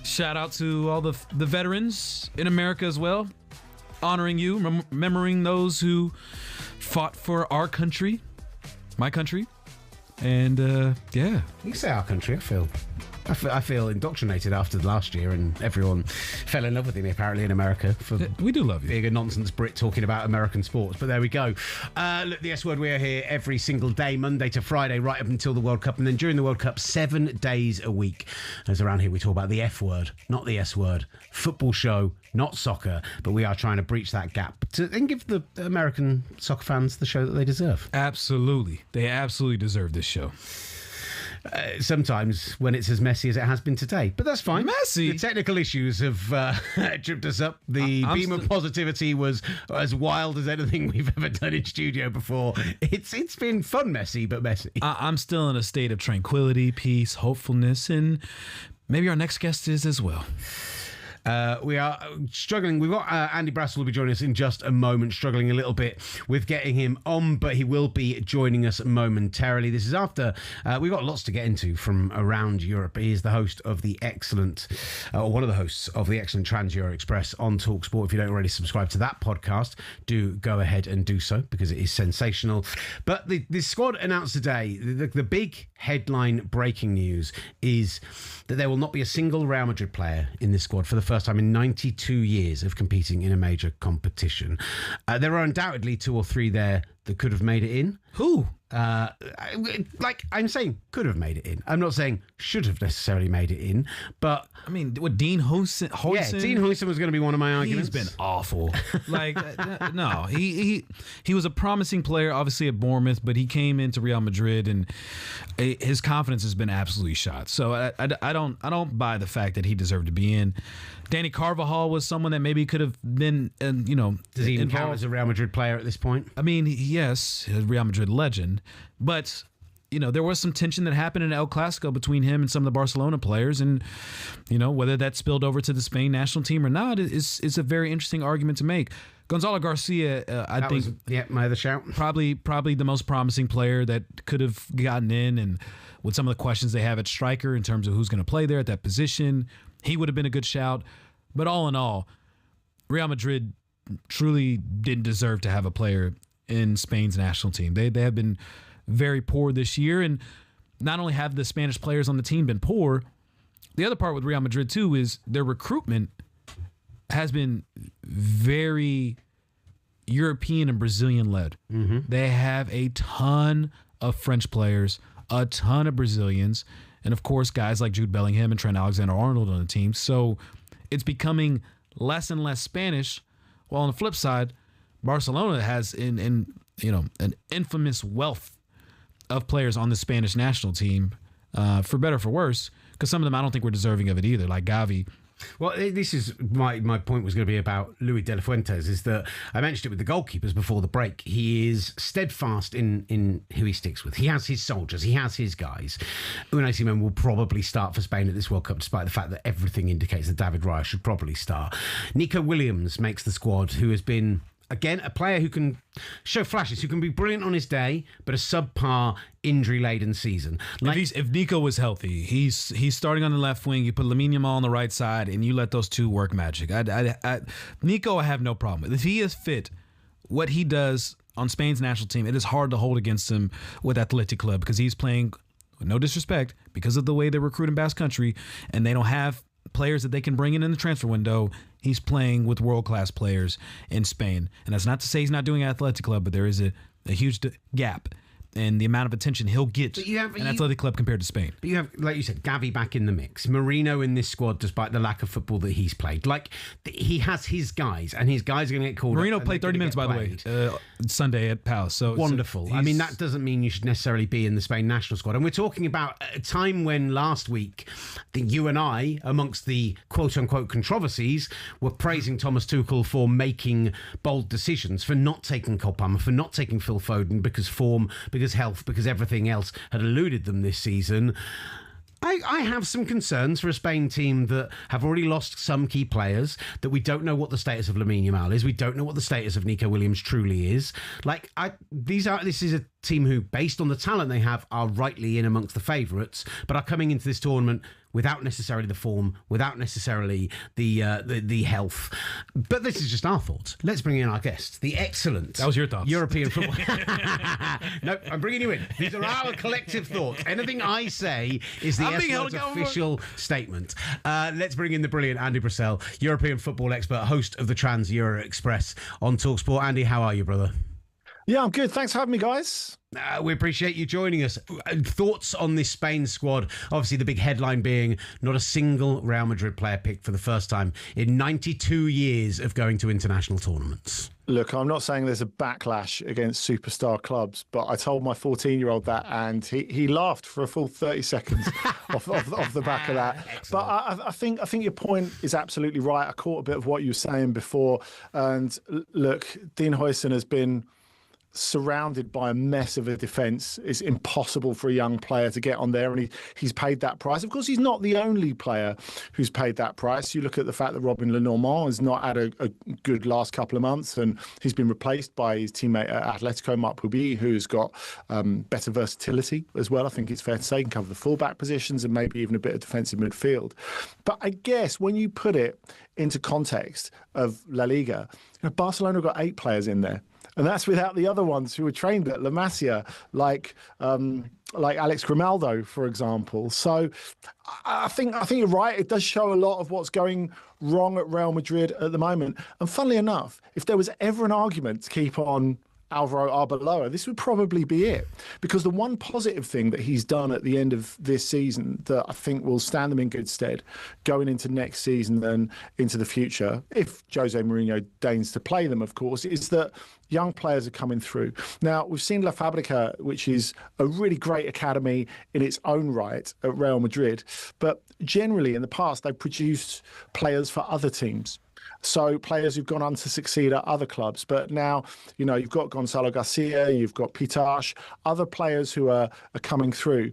Shout out to all the veterans in America as well. Honoring you, remembering those who fought for our country, my country. And yeah, you say our country. I feel indoctrinated after last year, and everyone fell in love with me apparently in America for we do love you being a nonsense Brit talking about American sports. But there we go. Look, the S-Word. We are here every single day, Monday to Friday, right up until the World Cup, and then during the World Cup, 7 days a week. As around here, we talk about the F-Word, not the S-Word. Football show, not soccer, but we are trying to breach that gap and give the American soccer fans the show that they deserve. Absolutely, they absolutely deserve this show. Sometimes when it's as messy as it has been today, but that's fine. Messy. The technical issues have tripped us up. The beam of positivity was as wild as anything we've ever done in studio before. It's been fun, messy, but messy. I'm still in a state of tranquility, peace, hopefulness, and maybe our next guest is as well. We are struggling. We've got Andy Brassel will be joining us in just a moment, struggling a little bit with getting him on, but he will be joining us momentarily. This is after we've got lots to get into from around Europe. He is the host of the excellent, or one of the hosts of the excellent Trans-Euro Express on talkSPORT. If you don't already subscribe to that podcast, do go ahead and do so because it is sensational. But the squad announced today, the big headline breaking news is that there will not be a single Real Madrid player in this squad for the first time in 92 years of competing in a major competition. There are undoubtedly 2 or 3 there that could have made it in. Who? I'm saying could have made it in. I'm not saying should have necessarily made it in, but I mean, what Dean Huysen? Yeah, Dean Huysen was going to be one of my arguments. He's been awful. No, he was a promising player, obviously at Bournemouth, but he came into Real Madrid and his confidence has been absolutely shot. So I don't buy the fact that he deserved to be in. Danny Carvajal was someone that maybe could have been, does he even count as a Real Madrid player at this point? I mean, yes, a Real Madrid legend, but there was some tension that happened in El Clasico between him and some of the Barcelona players, and whether that spilled over to the Spain national team or not is a very interesting argument to make. Gonzalo Garcia, I think, my other shout, probably the most promising player that could have gotten in, and with some of the questions they have at striker in terms of who's going to play there at that position, he would have been a good shout. But all in all, Real Madrid truly didn't deserve to have a player in Spain's national team. They have been very poor this year, and not only have the Spanish players on the team been poor, the other part with Real Madrid too is their recruitment has been very European and Brazilian led. Mm-hmm. They have a ton of French players, a ton of Brazilians, and of course guys like Jude Bellingham and Trent Alexander-Arnold on the team. So it's becoming less and less Spanish. While on the flip side, Barcelona has an infamous wealth of players on the Spanish national team, for better or for worse, because some of them I don't think were deserving of it either, like Gavi. Well, this is my point was going to be about Luis de la Fuentes, is that I mentioned it with the goalkeepers before the break. He is steadfast in who he sticks with. He has his soldiers. He has his guys. Unai Simon will probably start for Spain at this World Cup, despite the fact that everything indicates that David Raya should probably start. Nico Williams makes the squad, who has been, again, a player who can show flashes, who can be brilliant on his day, but a subpar injury-laden season. If Nico was healthy, he's starting on the left wing. You put Lamine Yamal on the right side, and you let those two work magic. Nico, I have no problem with. If he is fit, what he does on Spain's national team, it is hard to hold against him with Athletic Club because he's playing, no disrespect, because of the way they recruit in Basque Country, and they don't have players that they can bring in the transfer window. He's playing with world-class players in Spain. And that's not to say he's not doing Athletic Club, but there is a huge gap. and the amount of attention he'll get in an athletic club compared to Spain. But you have, like you said, Gavi back in the mix. Marino in this squad, despite the lack of football that he's played. Like, he has his guys, and his guys are going to get called Marino up. played 30 minutes, by the way, Sunday at Palace. So wonderful. I mean, that doesn't mean you should necessarily be in the Spain national squad. And we're talking about a time when last week, you and I, amongst the quote-unquote controversies, were praising Thomas Tuchel for making bold decisions, for not taking Cole Palmer, for not taking Phil Foden, because form, because health, because everything else had eluded them this season. I have some concerns for a Spain team that have already lost some key players, that we don't know what the status of Lamine Yamal is. We don't know what the status of Nico Williams truly is. This is a team who, based on the talent they have, are rightly in amongst the favourites, but are coming into this tournament without necessarily the form, without necessarily the health. But this is just our thoughts. Let's bring in our guest, the excellent... That was your thoughts. European football... No, I'm bringing you in. These are our collective thoughts. Anything I say is the S-Word's official statement. Let's bring in the brilliant Andy Brissell, European football expert, host of the Trans Euro Express on talkSPORT. Andy, how are you, brother? Yeah, I'm good. Thanks for having me, guys. We appreciate you joining us. Thoughts on this Spain squad? Obviously, the big headline being not a single Real Madrid player picked for the first time in 92 years of going to international tournaments. Look, I'm not saying there's a backlash against superstar clubs, but I told my 14-year-old that, and he laughed for a full 30 seconds off the back of that. Excellent. But I think your point is absolutely right. I caught a bit of what you were saying before, and look, Dean Huijsen has been surrounded by a mess of a defence. It's impossible for a young player to get on there, and he's paid that price. Of course, he's not the only player who's paid that price. You look at the fact that Robin Lenormand has not had a good last couple of months, and he's been replaced by his teammate at Atletico, Marc Pubi, who's got better versatility as well. I think it's fair to say he can cover the fullback positions and maybe even a bit of defensive midfield. But I guess when you put it into context of La Liga, Barcelona have got 8 players in there. And that's without the other ones who were trained at La Masia, like Alex Grimaldo, for example. So I think you're right. It does show a lot of what's going wrong at Real Madrid at the moment. And funnily enough, if there was ever an argument to keep on Alvaro Arbeloa, this would probably be it. Because the one positive thing that he's done at the end of this season that I think will stand them in good stead going into next season and into the future, if Jose Mourinho deigns to play them, of course, is that young players are coming through. Now, we've seen La Fábrica, which is a really great academy in its own right at Real Madrid. But generally, in the past, they've produced players for other teams. So players who've gone on to succeed at other clubs. But now, you've got Gonzalo Garcia, you've got Pitash, other players who are coming through.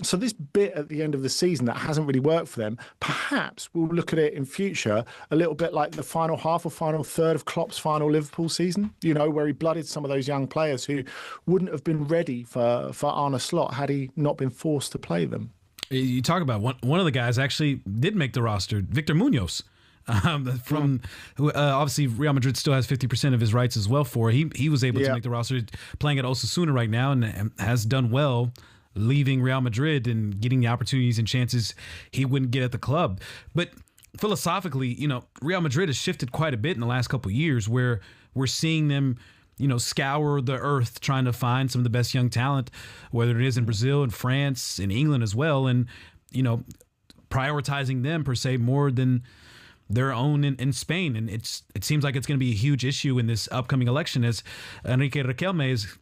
So this bit at the end of the season that hasn't really worked for them, perhaps we'll look at it in future a little bit like the final half or final third of Klopp's final Liverpool season, where he blooded some of those young players who wouldn't have been ready for Arne Slot had he not been forced to play them. You talk about one of the guys actually did make the roster, Victor Munoz. Obviously Real Madrid still has 50% of his rights as well for. He was able to make the roster, playing at Osasuna right now, and has done well leaving Real Madrid and getting the opportunities and chances he wouldn't get at the club. But philosophically, Real Madrid has shifted quite a bit in the last couple of years, where we're seeing them scour the earth trying to find some of the best young talent, whether it is in Brazil and France and England as well, and prioritizing them per se more than their own in Spain. And it seems like it's going to be a huge issue in this upcoming election, as Enrique Riquelme is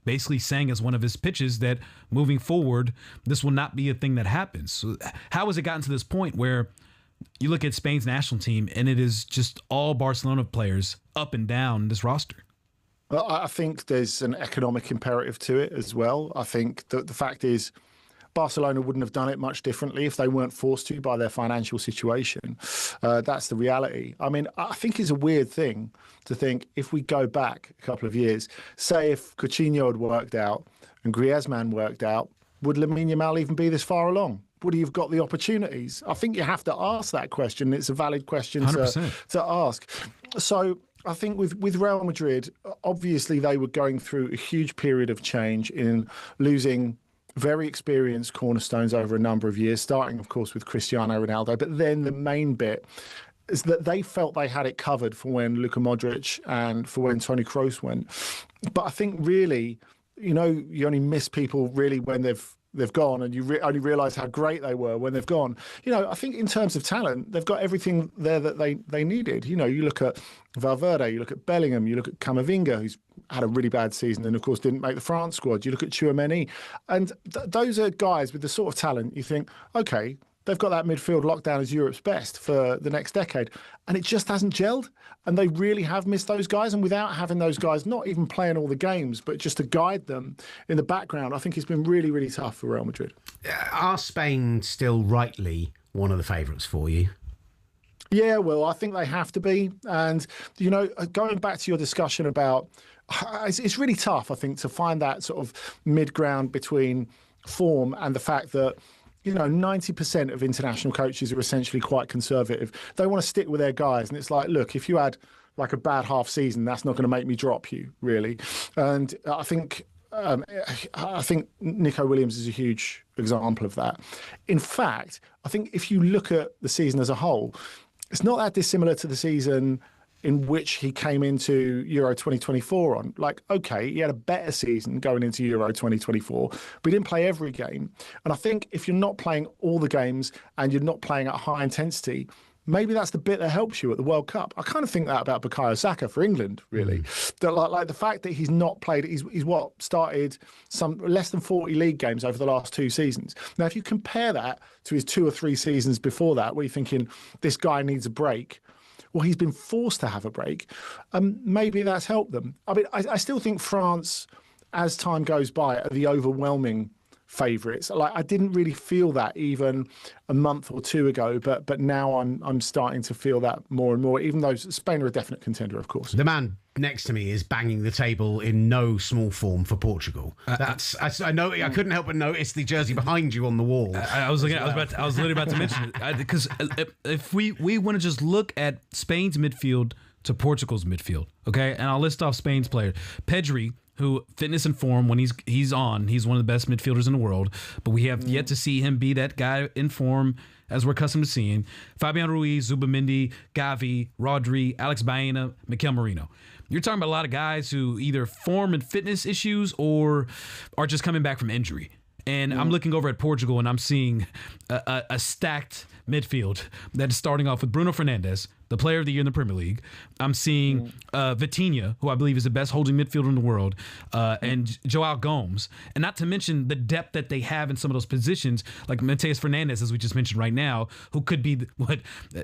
basically saying as one of his pitches that moving forward, this will not be a thing that happens. So how has it gotten to this point where you look at Spain's national team and it is just all Barcelona players up and down this roster? Well, I think there's an economic imperative to it as well. I think that the fact is Barcelona wouldn't have done it much differently if they weren't forced to by their financial situation. That's the reality. I mean, I think it's a weird thing to think if we go back a couple of years, say if Coutinho had worked out and Griezmann worked out, would Lamine Yamal even be this far along? Would he have got the opportunities? I think you have to ask that question. It's a valid question to ask. So I think with Real Madrid, obviously they were going through a huge period of change in losing very experienced cornerstones over a number of years, starting, of course, with Cristiano Ronaldo. But then the main bit is that they felt they had it covered for when Luka Modric and for when Toni Kroos went. But I think really you only miss people really when they've gone, and you only realise how great they were when they've gone. I think in terms of talent, they've got everything there that they needed. You look at Valverde, you look at Bellingham, you look at Camavinga, who's had a really bad season and, of course, didn't make the France squad. You look at Tchouaméni. And those are guys with the sort of talent you think, OK, they've got that midfield locked down as Europe's best for the next decade. And it just hasn't gelled. And they really have missed those guys. And without having those guys, not even playing all the games, but just to guide them in the background, I think it's been really, really tough for Real Madrid. Are Spain still rightly one of the favourites for you? Yeah, well, I think they have to be. And, going back to your discussion about, it's really tough, I think, to find that sort of mid-ground between form and the fact that 90% of international coaches are essentially quite conservative. They want to stick with their guys. And it's like, look, if you had like a bad half season, that's not going to make me drop you, really. And I think Nico Williams is a huge example of that. In fact, I think if you look at the season as a whole, it's not that dissimilar to the season in which he came into Euro 2024 on. Like, OK, he had a better season going into Euro 2024, but he didn't play every game. And I think if you're not playing all the games and you're not playing at high intensity, maybe that's the bit that helps you at the World Cup. I kind of think that about Bukayo Saka for England, really. That like the fact that he's not played, he's started some less than 40 league games over the last 2 seasons. Now, if you compare that to his 2 or 3 seasons before that, where you're thinking this guy needs a break, well, he's been forced to have a break. Maybe that's helped them. I mean, I still think France, as time goes by, are the overwhelming favourites. Like, I didn't really feel that even a month or 2 ago, but now I'm starting to feel that more and more, even though Spain are a definite contender, of course. The man next to me is banging the table in no small form for Portugal. I know. I couldn't help but notice the jersey behind you on the wall. I was literally about to mention it, because if we want to just look at Spain's midfield to Portugal's midfield, okay, and I'll list off Spain's players. Pedri, who fitness and form when he's one of the best midfielders in the world, but we have yet to see him be that guy in form as we're accustomed to seeing. Fabian Ruiz, Zubamendi, Gavi, Rodri, Alex Baena, Mikel Merino. You're talking about a lot of guys who either form and fitness issues or are just coming back from injury. And I'm looking over at Portugal and I'm seeing a stacked midfield that is starting off with Bruno Fernandes, the player of the year in the Premier League. I'm seeing Vitinha, who I believe is the best holding midfielder in the world, and Joao Gomes. And not to mention the depth that they have in some of those positions, like Mateus Fernandes, as we just mentioned right now, who could be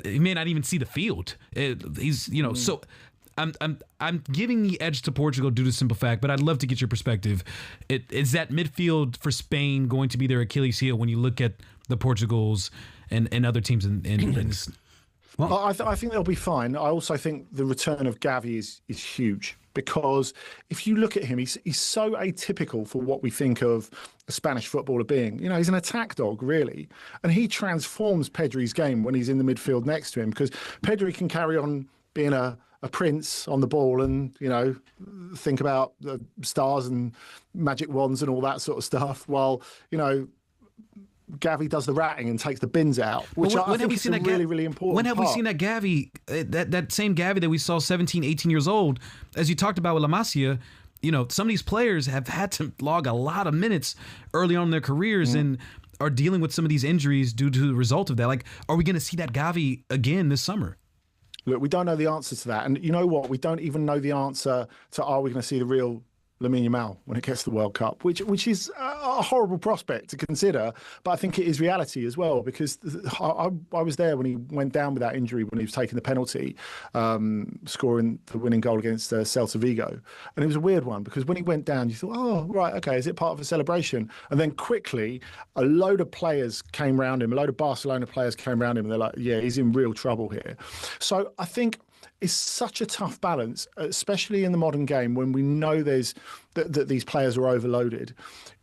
he may not even see the field. So I'm giving the edge to Portugal due to the simple fact, but I'd love to get your perspective. Is that midfield for Spain going to be their Achilles heel when you look at the Portugals and other teams in this? Well, I think they'll be fine. I also think the return of Gavi is huge, because if you look at him, he's so atypical for what we think of a Spanish footballer being. He's an attack dog, really. And he transforms Pedri's game when he's in the midfield next to him, because Pedri can carry on being a prince on the ball and, think about the stars and magic wands and all that sort of stuff, while, Gavi does the ratting and takes the bins out, which I think is a really, really important When have we seen that Gavi, that same Gavi that we saw 17, 18 years old, as you talked about with La Masia? Some of these players have had to log a lot of minutes early on in their careers and are dealing with some of these injuries due to the result of that. Like, are we going to see that Gavi again this summer? Look, we don't know the answer to that. And you know what? We don't even know the answer to, are we going to see the real Lamine Yamal when it gets to the World Cup, which is a horrible prospect to consider, but I think it is reality as well, because I was there when he went down with that injury, when he was taking the penalty, scoring the winning goal against Celta Vigo. And it was a weird one, because when he went down, you thought, oh, right, okay, is it part of a celebration? And then quickly, a load of players came around him, a load of Barcelona players came around him, and they're like, yeah, he's in real trouble here. So I think it's such a tough balance, especially in the modern game, when we know that these players are overloaded.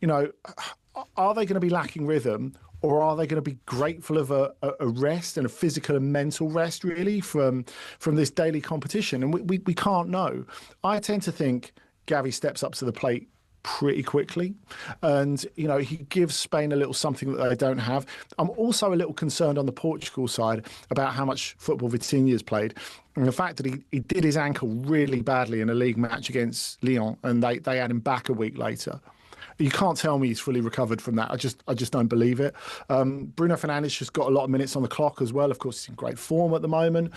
Are they going to be lacking rhythm, or are they going to be grateful of a rest and a physical and mental rest, really, from this daily competition? And we can't know. I tend to think Gavi steps up to the plate pretty quickly. And, he gives Spain a little something that they don't have. I'm also a little concerned on the Portugal side about how much football Vitinha's played. And the fact that he did his ankle really badly in a league match against Lyon, and they had him back a week later. You can't tell me he's fully recovered from that. I just don't believe it. Bruno Fernandes just got a lot of minutes on the clock as well. Of course, he's in great form at the moment.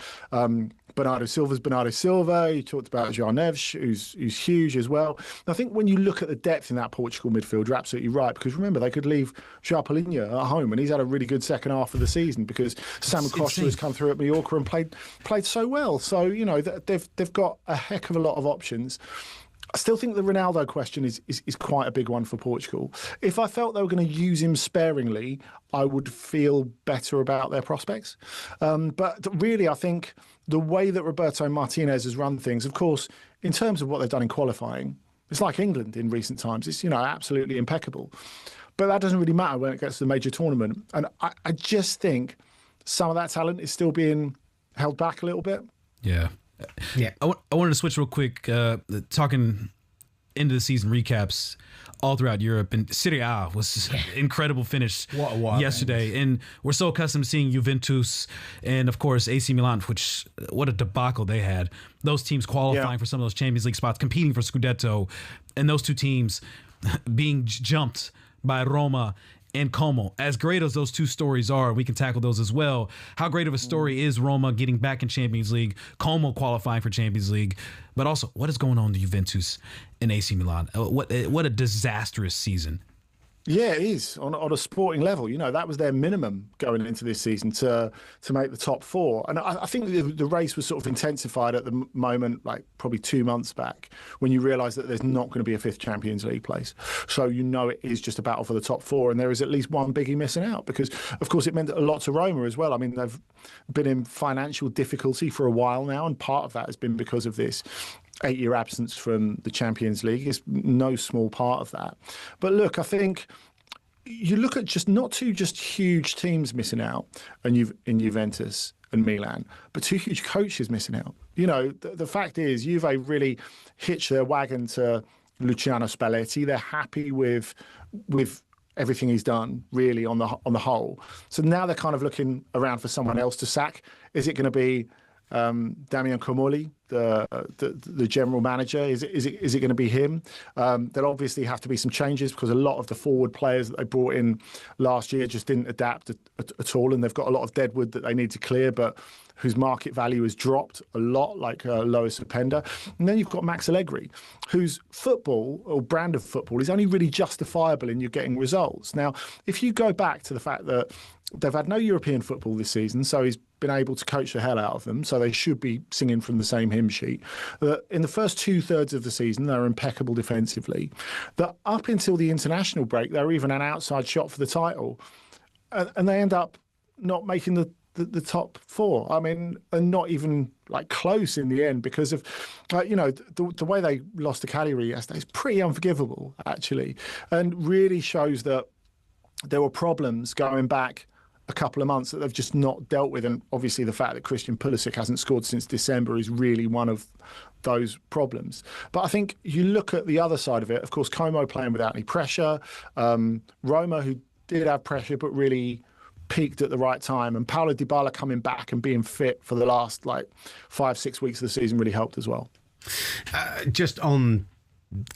Bernardo Silva's Bernardo Silva. You talked about João Neves, who's huge as well. And I think when you look at the depth in that Portugal midfield, you're absolutely right. Because remember, they could leave João Palhinha at home, and he's had a really good second half of the season because Samuel Costa has come through at Mallorca and played so well. So they've got a heck of a lot of options. I still think the Ronaldo question is quite a big one for Portugal. If I felt they were going to use him sparingly, I would feel better about their prospects. But really, I think the way that Roberto Martinez has run things, of course, in terms of what they've done in qualifying, it's like England in recent times. It's, absolutely impeccable. But that doesn't really matter when it gets to the major tournament. And I just think some of that talent is still being held back a little bit. Yeah. I wanted to switch real quick, talking end of the season recaps all throughout Europe, and Serie A was an incredible finish yesterday. And we're so accustomed to seeing Juventus and, of course, AC Milan, which what a debacle they had. Those teams qualifying for some of those Champions League spots, competing for Scudetto, and those two teams being jumped by Roma and Como. As great as those two stories are, we can tackle those as well. How great of a story is Roma getting back in Champions League, Como qualifying for Champions League, but also what is going on to Juventus and AC Milan? What a disastrous season. Yeah, it is on a sporting level. That was their minimum going into this season to make the top four. And I think the race was sort of intensified at the moment, like probably 2 months back, when you realise that there's not going to be a fifth Champions League place. So it is just a battle for the top four, and there is at least one biggie missing out because, of course, it meant a lot to Roma as well. I mean, they've been in financial difficulty for a while now, and part of that has been because of this 8-year absence from the Champions League. Is no small part of that. But look, I think you look at just huge teams missing out, and in Juventus and Milan, but two huge coaches missing out. The fact is, Juve really hitched their wagon to Luciano Spalletti. They're happy with everything he's done, really, on the whole. So now they're kind of looking around for someone else to sack. Is it going to be Damian Comolli, the general manager? Is it going to be him? There'll obviously have to be some changes because a lot of the forward players that they brought in last year just didn't adapt at all, and they've got a lot of deadwood that they need to clear, but whose market value has dropped a lot, like Lois Openda. And then you've got Max Allegri, whose football or brand of football is only really justifiable in you getting results. Now, if you go back to the fact that they've had no European football this season, so he's been able to coach the hell out of them, so they should be singing from the same hymn sheet. That in the first 2/3 of the season, they're impeccable defensively. That up until the international break, they're even an outside shot for the title. And they end up not making the top four. I mean, and not even like close in the end because of, the way they lost to Cagliari yesterday is pretty unforgivable, actually, and really shows that there were problems going back a couple of months that they've just not dealt with. And obviously the fact that Christian Pulisic hasn't scored since December is really one of those problems. But I think you look at the other side of it, of course, Como playing without any pressure, Roma, who did have pressure but really peaked at the right time, and Paulo Dybala coming back and being fit for the last 5-6 weeks of the season really helped as well. Just on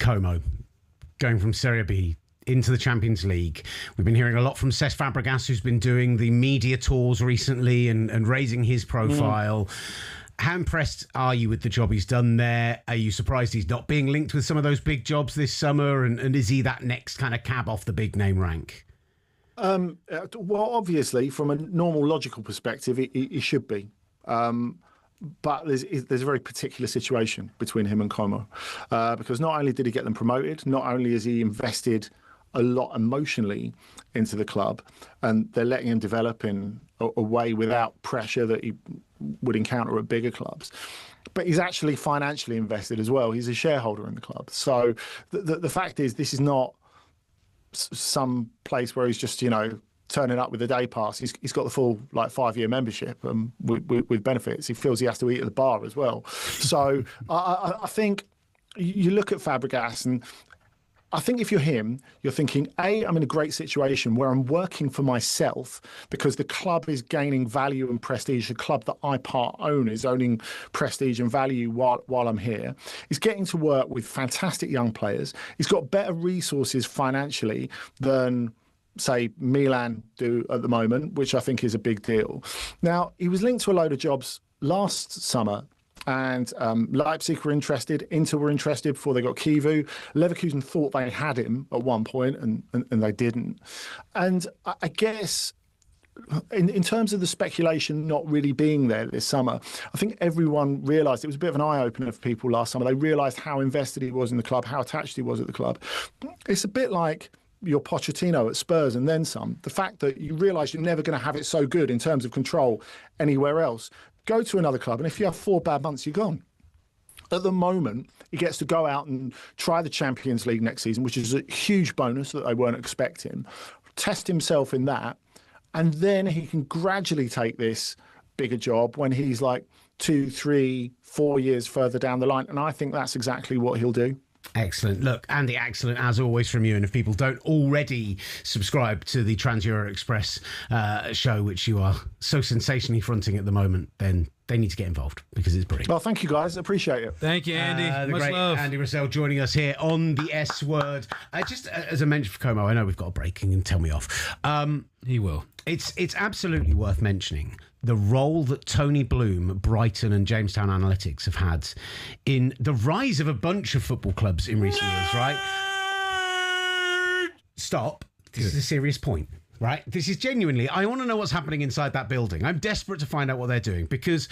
Como, going from Serie B into the Champions League. We've been hearing a lot from Cesc Fabregas, who's been doing the media tours recently and raising his profile. How impressed are you with the job he's done there? Are you surprised he's not being linked with some of those big jobs this summer? And is he that next kind of cab off the big name rank? Well, obviously, from a normal logical perspective, he should be. But there's a very particular situation between him and Como, because not only did he get them promoted, not only has he invested a lot emotionally into the club, and they're letting him develop in a way without pressure that he would encounter at bigger clubs, but he's actually financially invested as well. He's a shareholder in the club. So the fact is, this is not some place where he's just, turning up with a day pass. He's got the full 5-year membership with benefits. He feels he has to eat at the bar as well. So I think you look at Fabregas, and I think if you're him, you're thinking, A, I'm in a great situation where I'm working for myself because the club is gaining value and prestige. The club that I part own is owning prestige and value while I'm here. He's getting to work with fantastic young players. He's got better resources financially than, say, Milan do at the moment, which I think is a big deal. Now, he was linked to a load of jobs last summer, and Leipzig were interested, Inter were interested before they got Kivu. Leverkusen thought they had him at one point, and they didn't. And I guess in terms of the speculation not really being there this summer, I think everyone realised it was a bit of an eye-opener for people last summer. They realised how invested he was in the club, how attached he was at the club. It's a bit like your Pochettino at Spurs and then some. The fact that you realise you're never going to have it so good in terms of control anywhere else. Go to another club, and if you have 4 bad months, you're gone. At the moment, he gets to go out and try the Champions League next season, which is a huge bonus that they weren't expecting, test himself in that, and then he can gradually take this bigger job when he's like 2, 3, 4 years further down the line. And I think that's exactly what he'll do. Excellent. Look, Andy, excellent as always from you. And if people don't already subscribe to the Trans-Euro Express show, which you are so sensationally fronting at the moment, then they need to get involved because it's brilliant. Well, thank you, guys. Appreciate it. Thank you, Andy. The Much great love. Andy Russell joining us here on the S Word. Just as a mention for Como, I know we've got a break and tell me off. He will. It's absolutely worth mentioning the role that Tony Bloom, Brighton and Jamestown Analytics have had in the rise of a bunch of football clubs in recent years, right? Stop. This is a serious point, right? This is genuinely, I want to know what's happening inside that building. I'm desperate to find out what they're doing because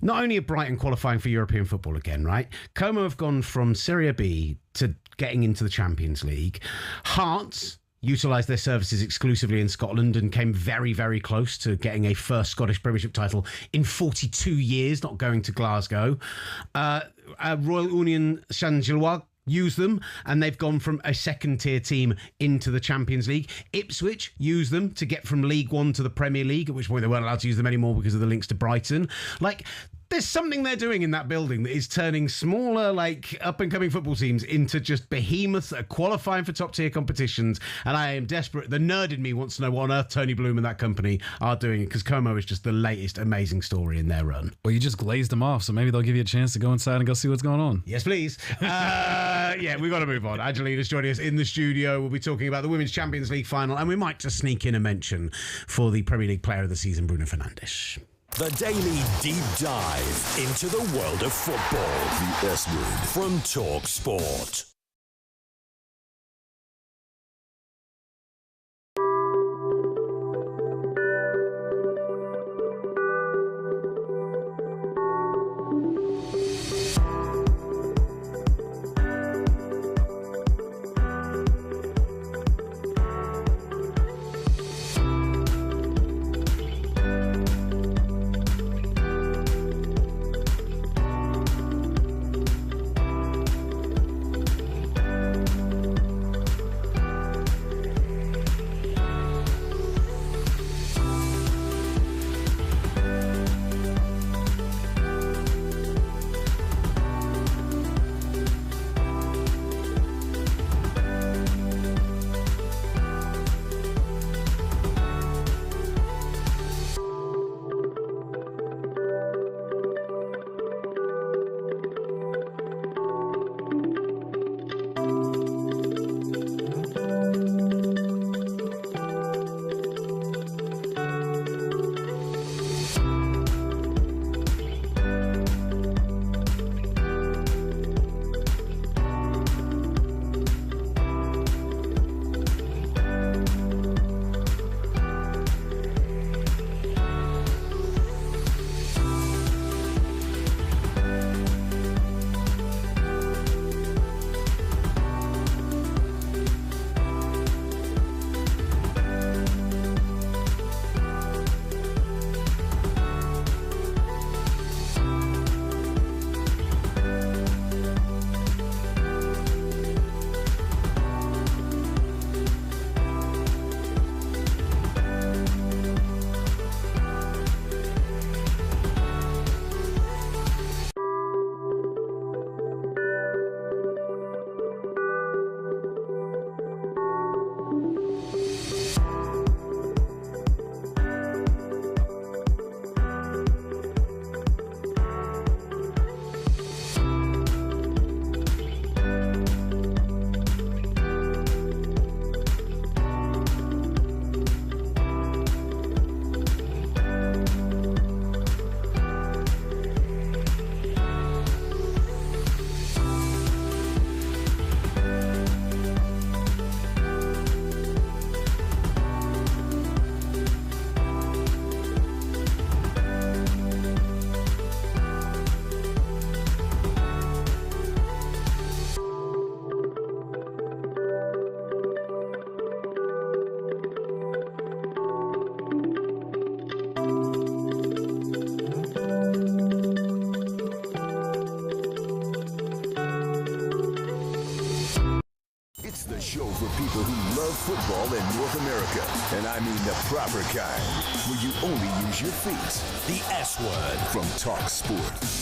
not only are Brighton qualifying for European football again, right? Como have gone from Serie B to getting into the Champions League. Hearts utilised their services exclusively in Scotland and came very, very close to getting a first Scottish Premiership title in 42 years, not going to Glasgow. Royal Union Saint-Gilloise used them, and they've gone from a second-tier team into the Champions League. Ipswich used them to get from League One to the Premier League, at which point they weren't allowed to use them anymore because of the links to Brighton. Like, there's something they're doing in that building that is turning smaller, like, up-and-coming football teams into just behemoths that are qualifying for top-tier competitions, and I am desperate. The nerd in me wants to know what on earth Tony Bloom and that company are doing, because Como is just the latest amazing story in their run. Well, you just glazed them off, so maybe they'll give you a chance to go inside and go see what's going on. Yes, please. Yeah, we've got to move on. Angelina's joining us in the studio. We'll be talking about the Women's Champions League final, and we might just sneak in a mention for the Premier League Player of the Season, Bruno Fernandes. The daily deep dive into the world of football. The S Word from talkSPORT. North America, and I mean the proper kind, where you only use your feet. The S Word from talkSPORT.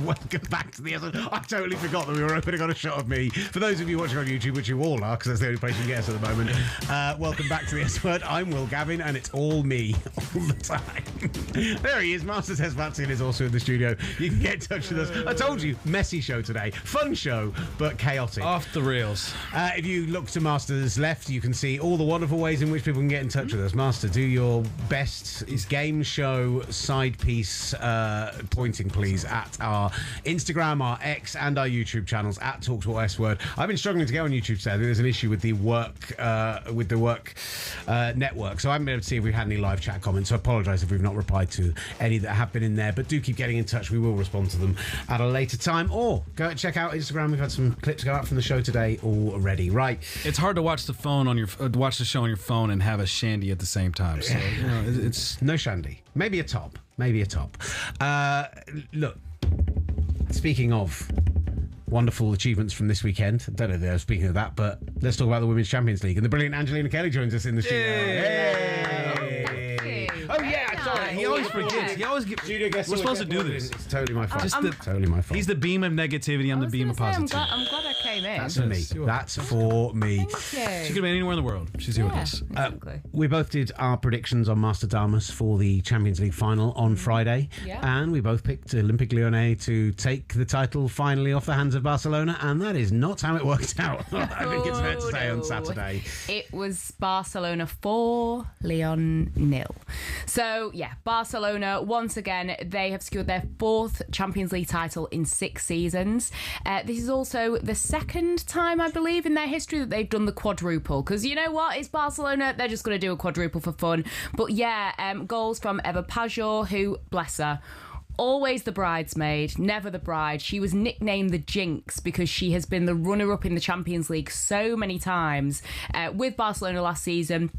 Welcome back to the S Word. I totally forgot that we were opening on a shot of me. For those of you watching on YouTube, which you all are, because that's the only place you can get us at the moment, welcome back to the S Word. I'm Will Gavin, and it's all me all the time. There he is. Master Tess Vatsin is also in the studio. You can get in touch with us. I told you, messy show today. Fun show, but chaotic. Off the rails. If you look to Master's left, you can see all the wonderful ways in which people can get in touch with us. Master, do your best game show side piece pointing, please, at our Instagram, our X, and our YouTube channels at talkSPORT S Word. I've been struggling to get on YouTube today. There's an issue with the work network, so I haven't been able to see if we've had any live chat comments. So I apologise if we've not replied to any that have been in there, but do keep getting in touch. We will respond to them at a later time, or go check out Instagram. We've had some clips go out from the show today already. Right, it's hard to watch the phone on your watch the show on your phone and have a shandy at the same time. So it's no shandy. Maybe a top. Look. Speaking of wonderful achievements from this weekend, I don't know if they're speaking of that, but let's talk about the Women's Champions League. And the brilliant Angelina Kelly joins us in the studio. Yay! Oh, yeah, sorry. He always forgets. He always gets. We're supposed to do this. It's totally my fault. Totally my fault. He's the beam of negativity. I'm the beam of positivity. I'm glad I came in. That's for me. That's for me. She could have been anywhere in the world. She's here with us. Exactly. We both did our predictions on Master Damas for the Champions League final on Friday. Yeah. And we both picked Olympique Lyonnais to take the title finally off the hands of Barcelona. And that is not how it worked out. I think it's fair to say on Saturday. It was Barcelona 4, Lyon 0. So, yeah, Barcelona, once again, they have secured their 4th Champions League title in 6 seasons. This is also the second time, I believe, in their history that they've done the quadruple. Because you know what? It's Barcelona. They're just going to do a quadruple for fun. But yeah, goals from Eva Pajor, who, bless her, always the bridesmaid, never the bride. She was nicknamed the Jinx because she has been the runner-up in the Champions League so many times. With Barcelona last season,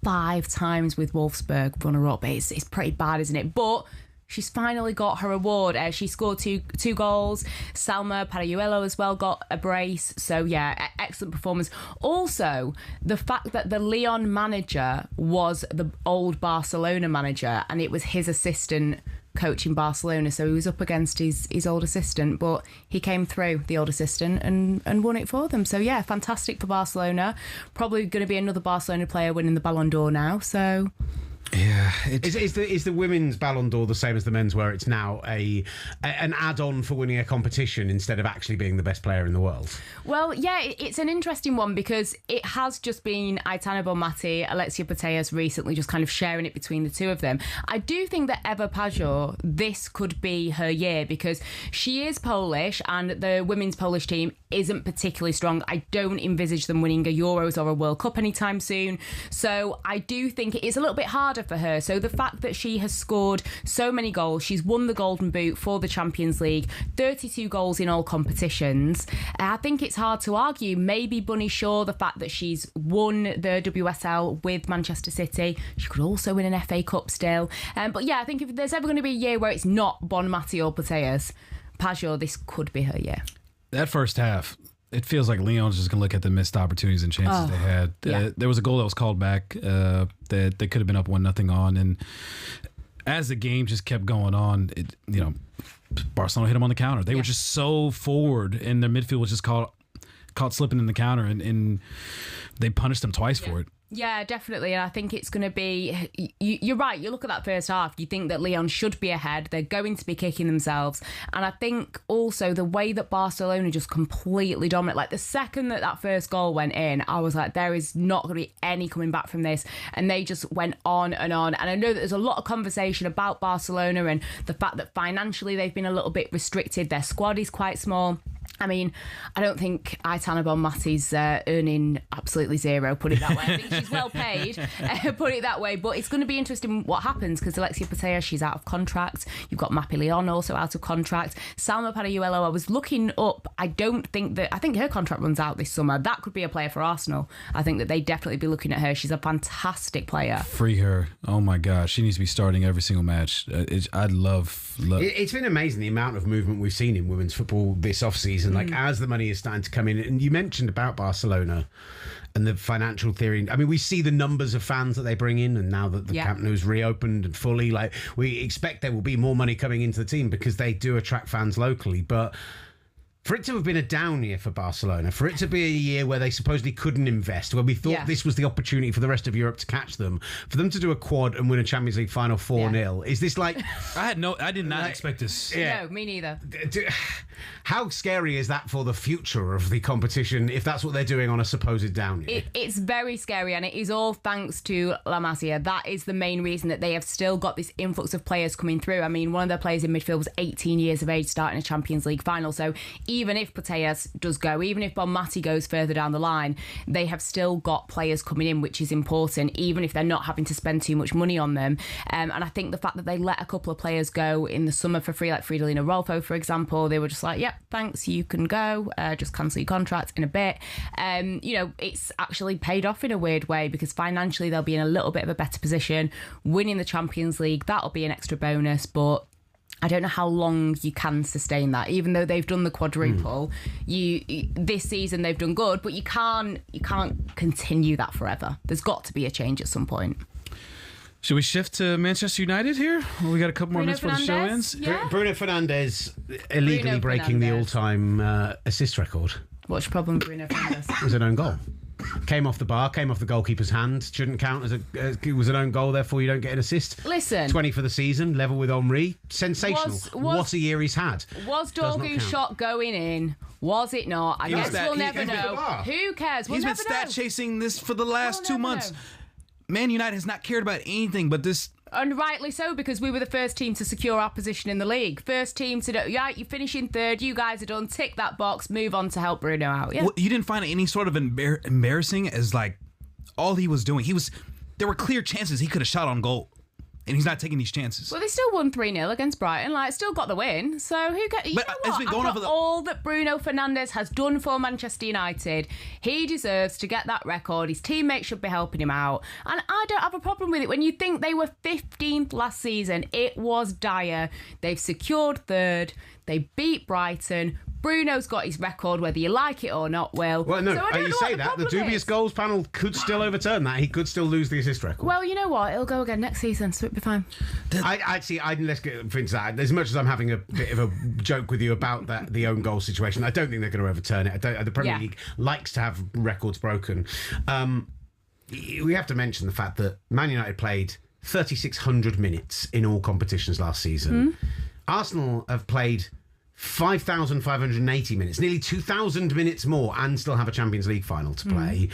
5 times with Wolfsburg runner-up. It's pretty bad, isn't it? But she's finally got her award. She scored two goals. Salma Parayuelo as well got a brace. So, yeah, excellent performance. Also, the fact that the Lyon manager was the old Barcelona manager and it was his assistant coach in Barcelona, so he was up against his old assistant, but he came through, the old assistant, and won it for them. So yeah, fantastic for Barcelona. Probably going to be another Barcelona player winning the Ballon d'Or now, so yeah. Is the women's Ballon d'Or the same as the men's, where it's now an add-on for winning a competition instead of actually being the best player in the world? Well, yeah, it's an interesting one because it has just been Aitana Bonmati, Alexia Putellas recently just kind of sharing it between the two of them. I do think that Eva Pajor, this could be her year because she is Polish and the women's Polish team isn't particularly strong. I don't envisage them winning a Euros or a World Cup anytime soon. So I do think it's a little bit harder for her. So the fact that she has scored so many goals, she's won the Golden Boot for the Champions League, 32 goals in all competitions. I think it's hard to argue. Maybe Bunny Shaw, the fact that she's won the WSL with Manchester City, she could also win an FA Cup still. But yeah, I think if there's ever going to be a year where it's not Bonmati or Putellas, Pajor, this could be her year. That first half, it feels like Lyon's just going to look at the missed opportunities and chances they had. Yeah. There was a goal that was called back that they could have been up 1-0 on. And as the game just kept going on, Barcelona hit them on the counter. They were just so forward, and their midfield was just caught slipping in the counter, and they punished them twice for it. Yeah, definitely. And I think it's going to be... You're right. You look at that first half, you think that Lyon should be ahead. They're going to be kicking themselves. And I think also the way that Barcelona just completely dominate, like the second that first goal went in, I was like, there is not going to be any coming back from this. And they just went on and on. And I know that there's a lot of conversation about Barcelona and the fact that financially they've been a little bit restricted. Their squad is quite small. I mean, I don't think Aitana Bonmati's earning absolutely zero, put it that way. I think she's well paid, put it that way. But it's going to be interesting what happens because Alexia Putellas, she's out of contract. You've got Mapi Lyon also out of contract. Salma Parayuelo, I was looking up. I think her contract runs out this summer. That could be a player for Arsenal. I think that they'd definitely be looking at her. She's a fantastic player. Free her. Oh my gosh. She needs to be starting every single match. I'd love. It's been amazing the amount of movement we've seen in women's football this off-season. season, like as the money is starting to come in. And you mentioned about Barcelona and the financial theory. I mean, we see the numbers of fans that they bring in, and now that the Camp Nou is reopened and fully, like, we expect there will be more money coming into the team because they do attract fans locally. But for it to have been a down year for Barcelona, for it to be a year where they supposedly couldn't invest, where we thought this was the opportunity for the rest of Europe to catch them, for them to do a quad and win a Champions League final 4-0, is this like... I did not expect this. No, me neither. How scary is that for the future of the competition if that's what they're doing on a supposed down year? It's very scary, and it is all thanks to La Masia. That is the main reason that they have still got this influx of players coming through. I mean, one of their players in midfield was 18 years of age starting a Champions League final, so even if Putellas does go, even if Bonmati goes further down the line, they have still got players coming in, which is important, even if they're not having to spend too much money on them. And I think the fact that they let a couple of players go in the summer for free, like Fridolino Rolfo, for example, they were just like, yep, thanks, you can go, just cancel your contract in a bit. It's actually paid off in a weird way because financially they'll be in a little bit of a better position. Winning the Champions League, that'll be an extra bonus, but I don't know how long you can sustain that. Even though they've done the quadruple, this season they've done good, but you can't continue that forever. There's got to be a change at some point. Should we shift to Manchester United here? Well, we got a couple more minutes before the show ends. Yeah. Bruno Fernandes illegally breaking the all-time assist record. What's your problem, Bruno Fernandes? It was an own goal. Came off the bar, came off the goalkeeper's hand. Shouldn't count as it was an own goal, therefore you don't get an assist. Listen. 20 for the season, level with Henry. Sensational. What a year he's had. Was Dorgu's shot going in? Was it not? I guess we'll never know. Who cares? He's been stat chasing this for the last 2 months. Man United has not cared about anything but this. And rightly so, because we were the first team to secure our position in the league. First team to do, you finish in third, you guys are done, tick that box, move on to help Bruno out. Yeah. Well, you didn't find it any sort of embarrassing as like all he was doing. There were clear chances he could have shot on goal. And he's not taking these chances. Well, they still won 3-0 against Brighton. Still got the win. So who cares? After all that Bruno Fernandes has done for Manchester United, he deserves to get that record. His teammates should be helping him out. And I don't have a problem with it. When you think they were 15th last season, it was dire. They've secured third. They beat Brighton. Bruno's got his record, whether you like it or not, Will. Well, no, you say that. The dubious goals panel could still overturn that. He could still lose the assist record. Well, you know what? It'll go again next season, so it'll be fine. Let's get into that. As much as I'm having a bit of a joke with you about the own goal situation, I don't think they're going to overturn it. The Premier League likes to have records broken. We have to mention the fact that Man United played 3,600 minutes in all competitions last season. Arsenal have played 5,580 minutes, nearly 2,000 minutes more, and still have a Champions League final to play.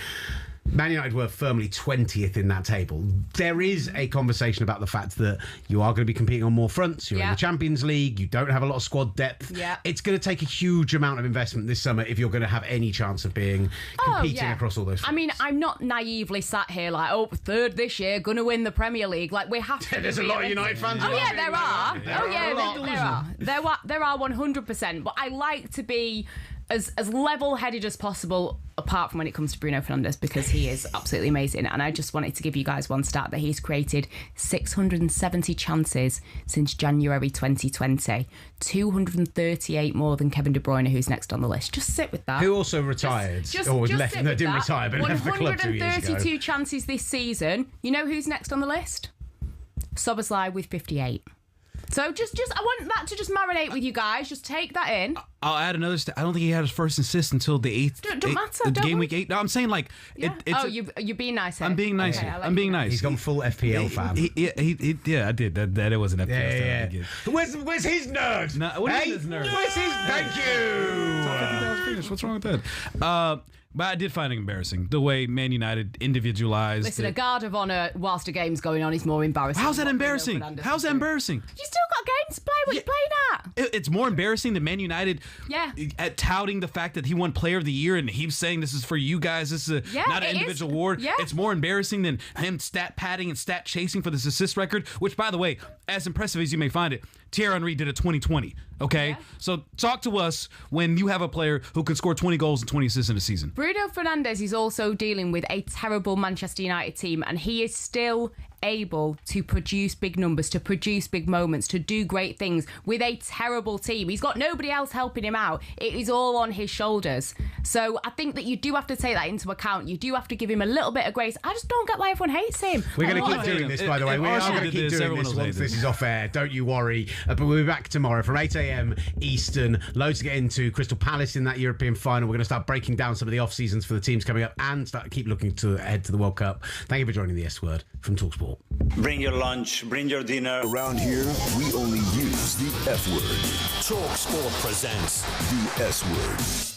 Man United were firmly 20th in that table. There is a conversation about the fact that you are going to be competing on more fronts. You're in the Champions League. You don't have a lot of squad depth. It's going to take a huge amount of investment this summer if you're going to have any chance of competing across all those fronts. I mean, I'm not naively sat here like, third this year, going to win the Premier League. Like, we have to. There's a lot of United fans. There are. There are 100%. But I like to be as level-headed as possible, apart from when it comes to Bruno Fernandes, because he is absolutely amazing. And I just wanted to give you guys one stat that he's created 670 chances since January 2020. 238 more than Kevin De Bruyne, who's next on the list. Just sit with that. Who also retired. Didn't retire, but left the club 2 years ago. 132 chances this season. You know who's next on the list? Szoboszlai with 58. So just I want that to just marinate with you guys. Just take that in. I'll add another stat. I don't think he had his first assist until the eighth. Don't matter. Game week 8. No, I'm saying like. Yeah. You're being nice. I'm being nice. Okay, I'm being nice. He's gone full FPL fam. I did. That it wasn't FPL. Yeah. Where's his nerd? What is his nerd? Where's his? Thank you. What's wrong with that? But I did find it embarrassing the way Man United individualized. Listen, a guard of honour whilst a game's going on is more embarrassing. How's that embarrassing? How's that embarrassing? You still got games to play. What are you playing at? It's more embarrassing than Man United at touting the fact that he won Player of the Year and he's saying this is for you guys. This is not an individual award. Yeah. It's more embarrassing than him stat padding and stat chasing for this assist record, which, by the way, as impressive as you may find it, Thierry Henry did it 2020. Okay? Yeah. So talk to us when you have a player who could score 20 goals and 20 assists in a season. Bruno Fernandes is also dealing with a terrible Manchester United team, and he is still able to produce big numbers, to produce big moments, to do great things with a terrible team. He's got nobody else helping him out. It is all on his shoulders. So I think that you do have to take that into account. You do have to give him a little bit of grace. I just don't get why everyone hates him. We're going to keep doing this, by the way. We are going to keep doing this once this is off air. Don't you worry. But we'll be back tomorrow from 8 a.m. Eastern. Loads to get into. Crystal Palace in that European final. We're going to start breaking down some of the off seasons for the teams coming up and keep looking ahead to the World Cup. Thank you for joining the S Word from talkSPORT. Bring your lunch, bring your dinner. Around here, we only use the F word. talkSPORT presents the S Word.